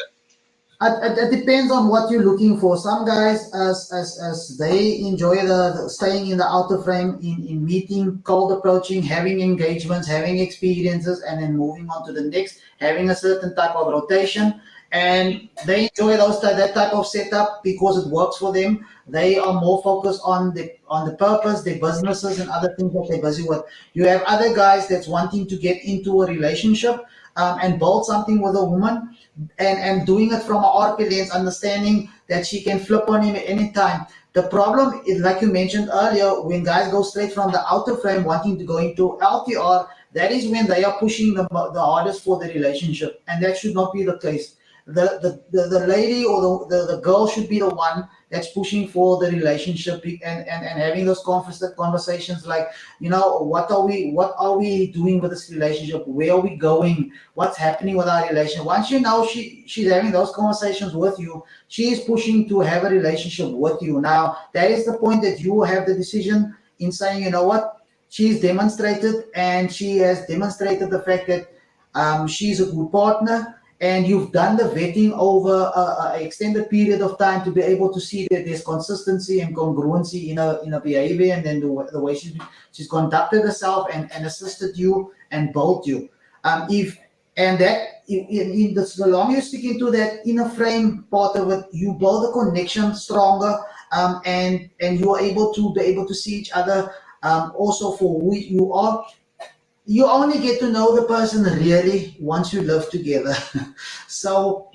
It depends on what you're looking for. Some guys, as they enjoy the staying in the outer frame, in meeting, cold approaching, having engagements, having experiences, and then moving on to the next, having a certain type of rotation, and they enjoy that type of setup because it works for them. They are more focused on the purpose, their businesses, and other things that they're busy with. You have other guys that's wanting to get into a relationship and build something with a woman, and doing it from an RP lens, understanding that she can flip on him at any time. The problem is, like you mentioned earlier, when guys go straight from the outer frame wanting to go into LTR, that is when they are pushing the hardest for the relationship, and that should not be the case. The lady or the girl should be the one that's pushing for the relationship, and having those conversations like, what are we doing with this relationship? Where are we going? What's happening with our relationship? Once she's having those conversations with you, she is pushing to have a relationship with you. Now that is the point that you will have the decision in saying, you know what, she's demonstrated, and she has demonstrated the fact that she's a good partner, and you've done the vetting over an extended period of time to be able to see that there's consistency and congruency in her behavior, and then the way she's conducted herself and assisted you and built you. The longer you're sticking to that inner frame part of it, you build a connection stronger, and you are able to see each other also for who you are. You only get to know the person really once you live together. So,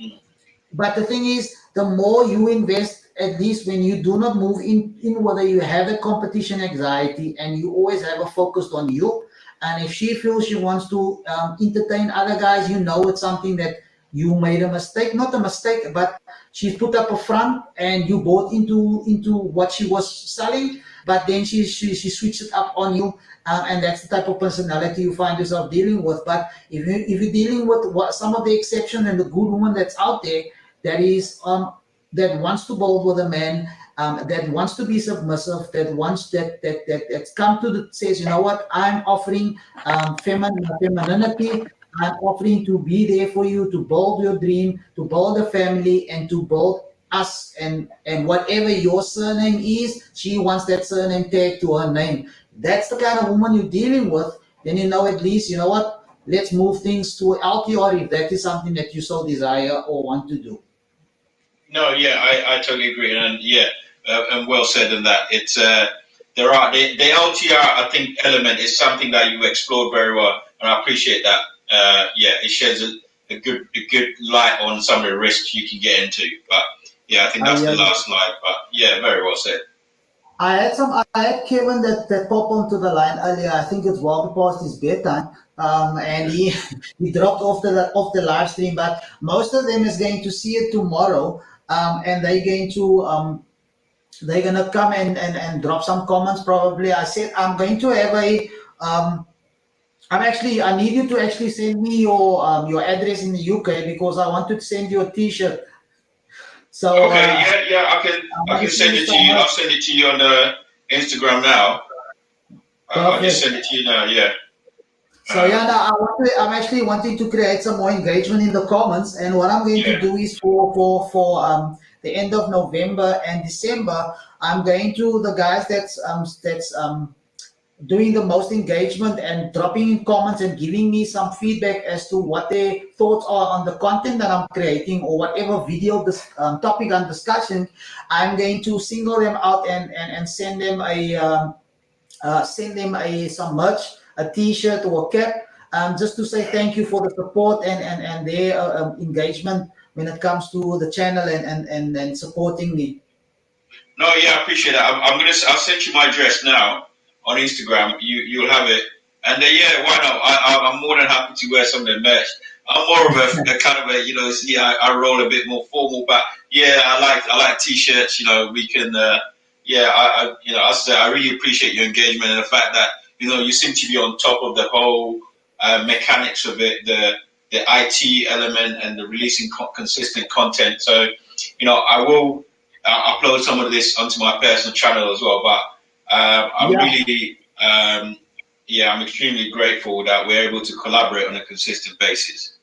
but the thing is, the more you invest, at least when you do not move in whether you have a competition anxiety and you always have a focus on you. And if she feels she wants to entertain other guys, you know it's something that you made a mistake, not a mistake, but she's put up a front and you bought into what she was selling, but then she switched it up on you, and that's the type of personality you find yourself dealing with. But if you're dealing with some of the exception and the good woman that's out there, that is that wants to build with a man, that wants to be submissive, that wants that's come to the says, you know what, I'm offering femininity. I'm offering to be there for you, to build your dream, to build a family, and to build us, and whatever your surname is, she wants that surname tag to her name. That's the kind of woman you're dealing with. Then you know, at least, you know what, let's move things to LTR if that is something that you so desire or want to do. No, yeah, I totally agree, and yeah, and well said in that. It's there are the LTR, I think, element is something that you explored very well, and I appreciate that. Yeah, it sheds a good light on some of the risks you can get into. But yeah, I think that's the I last slide. But yeah, very well said. I had Kevin that popped onto the line earlier. I think it's well past his bedtime. And he dropped off the live stream, but most of them is going to see it tomorrow. And they're gonna come and drop some comments probably. I said I'm going to have a I need you to actually send me your address in the UK because I want to send you a T-shirt. So Okay, yeah, I can send it to you. I'll much. send it to you on Instagram now. I'll just Perfect. send it to you now. Yeah. So yeah, now I'm actually wanting to create some more engagement in the comments, and what I'm going to Yeah. do is for the end of November and December, I'm going to the guys that's doing the most engagement and dropping in comments and giving me some feedback as to what their thoughts are on the content that I'm creating or whatever video this topic I'm discussing. I'm going to single them out and send them some merch, a T-shirt or a cap, just to say thank you for the support and their engagement when it comes to the channel and supporting me. No, yeah, I appreciate that. I'll send you my address now on Instagram. You'll have it, and yeah, why not? I'm more than happy to wear some of the merch. I'm more of a kind of a I roll a bit more formal, but yeah, I like t-shirts. We can yeah, as I said, I really appreciate your engagement and the fact that you seem to be on top of the whole mechanics of it, the IT element and the releasing consistent content. So I will upload some of this onto my personal channel as well. But I'm Yeah. really, I'm extremely grateful that we're able to collaborate on a consistent basis.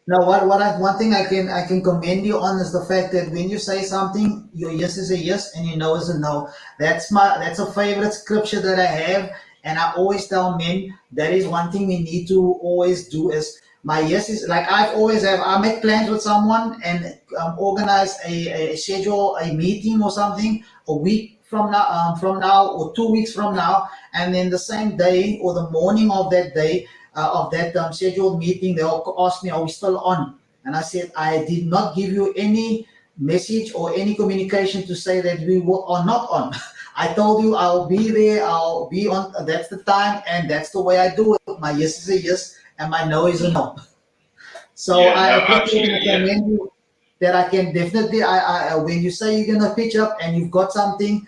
Now, one thing I can commend you on is the fact that when you say something, your yes is a yes and your no is a no. That's a favorite scripture that I have, and I always tell men that is one thing we need to always do. Is my yes is like I've always have. I make plans with someone and organize a schedule a meeting or something a week from now or 2 weeks from now, and then the same day or the morning of that scheduled meeting, they'll ask me, "Are we still on?" And I said, "I did not give you any message or any communication to say that are not on. I told you I'll be there, I'll be on. That's the time, and that's the way I do it. My yes is a yes, and my no is a no." So Yeah, I no, appreciate and absolutely, I yeah. commend you that I can definitely. When you say you're gonna pitch up and you've got something,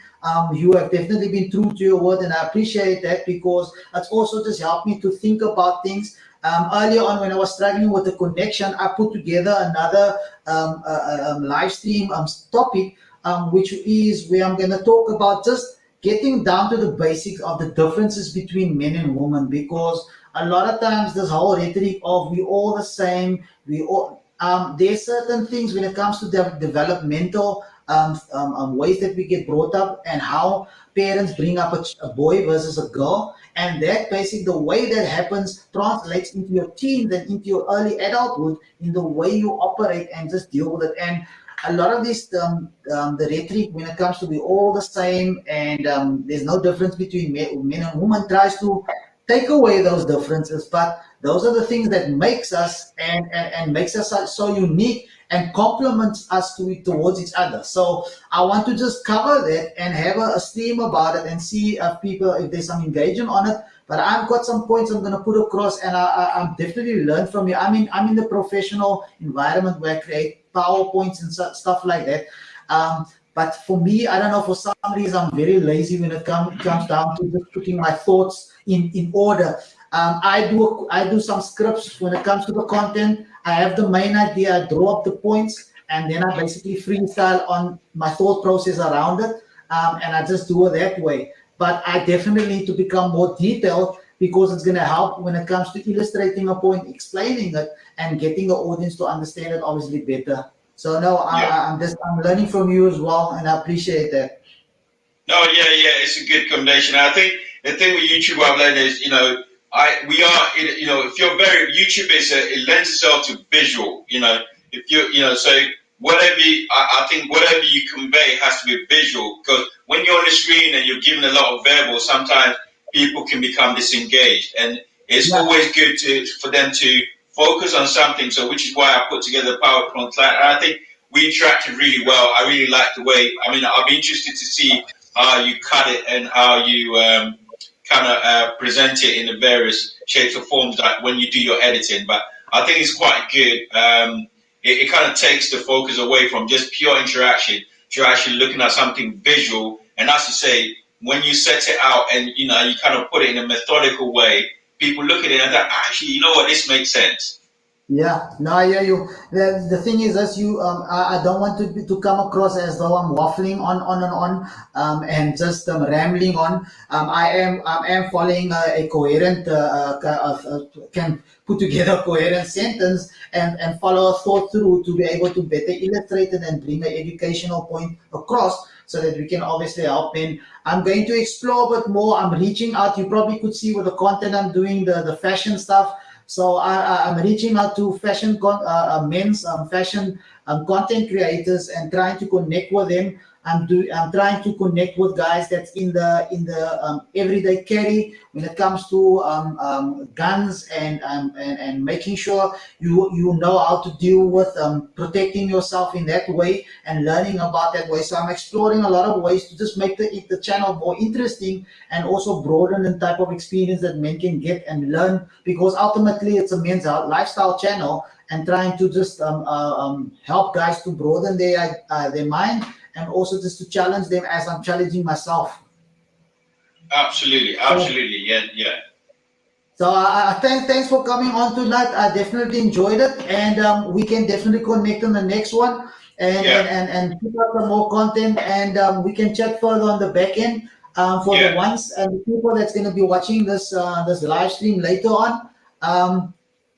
you have definitely been true to your word, and I appreciate that because it's also just helped me to think about things. Earlier on, when I was struggling with the connection, I put together another live stream topic, which is where I'm gonna talk about just getting down to the basics of the differences between men and women because a lot of times this whole rhetoric of we all the same, we all there's certain things when it comes to the developmental ways that we get brought up and how parents bring up a boy versus a girl, and that basically the way that happens translates into your teens and into your early adulthood in the way you operate and just deal with it. And a lot of this, the rhetoric when it comes to be all the same, and there's no difference between men and women, tries to take away those differences. But those are the things that makes us and makes us so unique and complements us towards each other. So I want to just cover that and have a stream about it and see if there's some engagement on it. But I've got some points I'm going to put across, and I'm definitely learn from you. I'm in the professional environment where I create PowerPoints and stuff like that. But for me, I don't know, for some reason, I'm very lazy when it comes down to just putting my thoughts in order. I do some scripts when it comes to the content. I have the main idea, I draw up the points, and then I basically freestyle on my thought process around it, and I just do it that way. But I definitely need to become more detailed because it's going to help when it comes to illustrating a point, explaining it, and getting the audience to understand it obviously better. So no, Yeah. I'm learning from you as well, and I appreciate that. No, yeah, it's a good combination. I think the thing with YouTube I've learned is, if you're very YouTube it lends itself to visual. If so I think whatever you convey has to be visual, because when you're on the screen and you're giving a lot of verbal, sometimes people can become disengaged, and it's Yeah, always good for them to focus on something. So, which is why I put together the PowerPoint plan, and I think we interacted really well. I really like the way. I mean, I'll be interested to see how you cut it and how you kind of present it in the various shapes or forms, like when you do your editing. But I think it's quite good. It kind of takes the focus away from just pure interaction to actually looking at something visual. And as you say, when you set it out and you kind of put it in a methodical way, people look at it and think, actually, you know what, this makes sense. yeah, no, I hear you. The thing is, as you, I don't want to come across as though I'm waffling on and on, and just rambling on. I am following a coherent, can put together a coherent sentence and follow a thought through to be able to better illustrate it and bring an educational point across, so that we can obviously help in. I'm going to explore a bit more. I'm reaching out. You probably could see with the content I'm doing, the fashion stuff. So I'm reaching out to men's fashion content creators and trying to connect with them. I'm trying to connect with guys that's in the everyday carry when it comes to guns and making sure you know how to deal with protecting yourself in that way and learning about that way. So I'm exploring a lot of ways to just make the channel more interesting and also broaden the type of experience that men can get and learn, because ultimately it's a men's lifestyle channel, and trying to just help guys to broaden their mind, and also just to challenge them as I'm challenging myself. Absolutely, So absolutely, yeah. thanks for coming on tonight. I definitely enjoyed it, and we can definitely connect on the next one, and Yeah, and and, and put out some more content, and we can chat further on the back end. For the yeah. ones and the people that's going to be watching this live stream later on, um,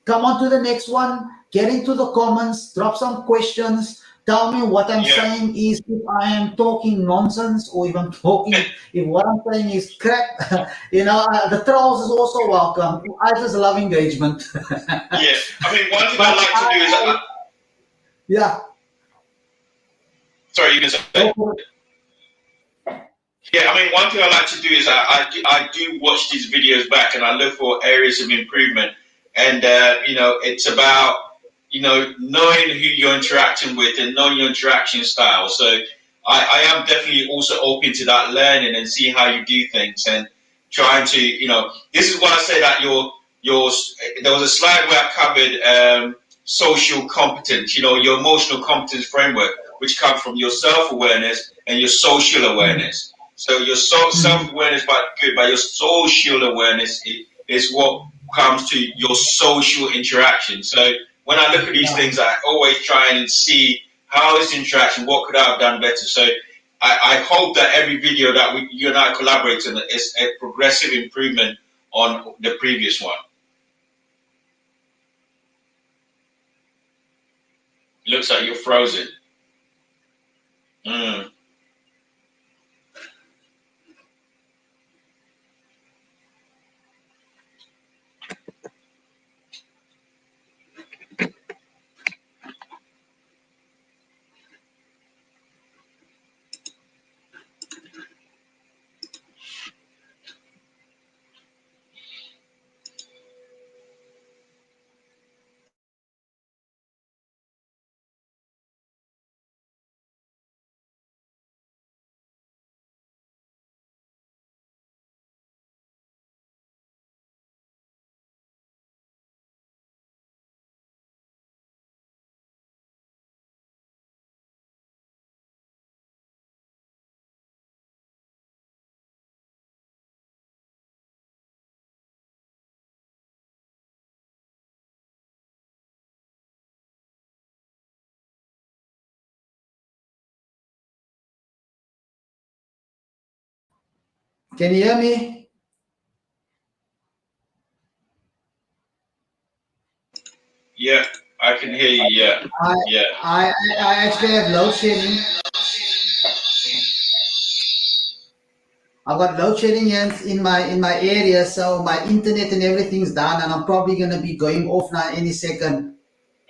come on to the next one. Get into the comments. Drop some questions. Tell me what I'm Yeah. saying is, if I am talking nonsense, or if what I'm saying is crap. The trolls is also welcome. I just love engagement. Yeah. I mean, one thing I But like to do is, yeah, sorry, you can go say. for it. Yeah, I mean, one thing I like to do is I do watch these videos back and I look for areas of improvement. And, it's about, knowing who you're interacting with and knowing your interaction style. So I am definitely also open to that learning and seeing how you do things and trying to, this is why I say that your, there was a slide where I covered social competence, your emotional competence framework, which comes from your self-awareness and your social awareness. So your Mhm. self-awareness is good, but your social awareness is what comes to your social interaction. So when I look at these Yeah. things, I always try and see how is the interaction, what could I have done better. So I hope that every video that you and I collaborate on is a progressive improvement on the previous one. It looks like you're frozen. Mm. Can you hear me? Yeah, I can hear you. Yeah, I yeah. I actually have load shedding. I've got load shedding in my area, so my internet and everything's down, and I'm probably gonna be going off now any second.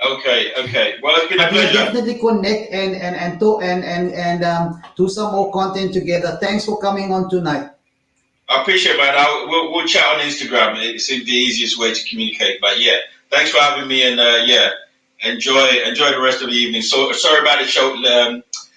Okay, okay. Well, it's been a But we'll pleasure. definitely connect and talk and do some more content together. Thanks for coming on tonight. I appreciate it, man. We'll chat on Instagram. It seems the easiest way to communicate. But yeah, thanks for having me, and yeah, enjoy the rest of the evening. So sorry about the show.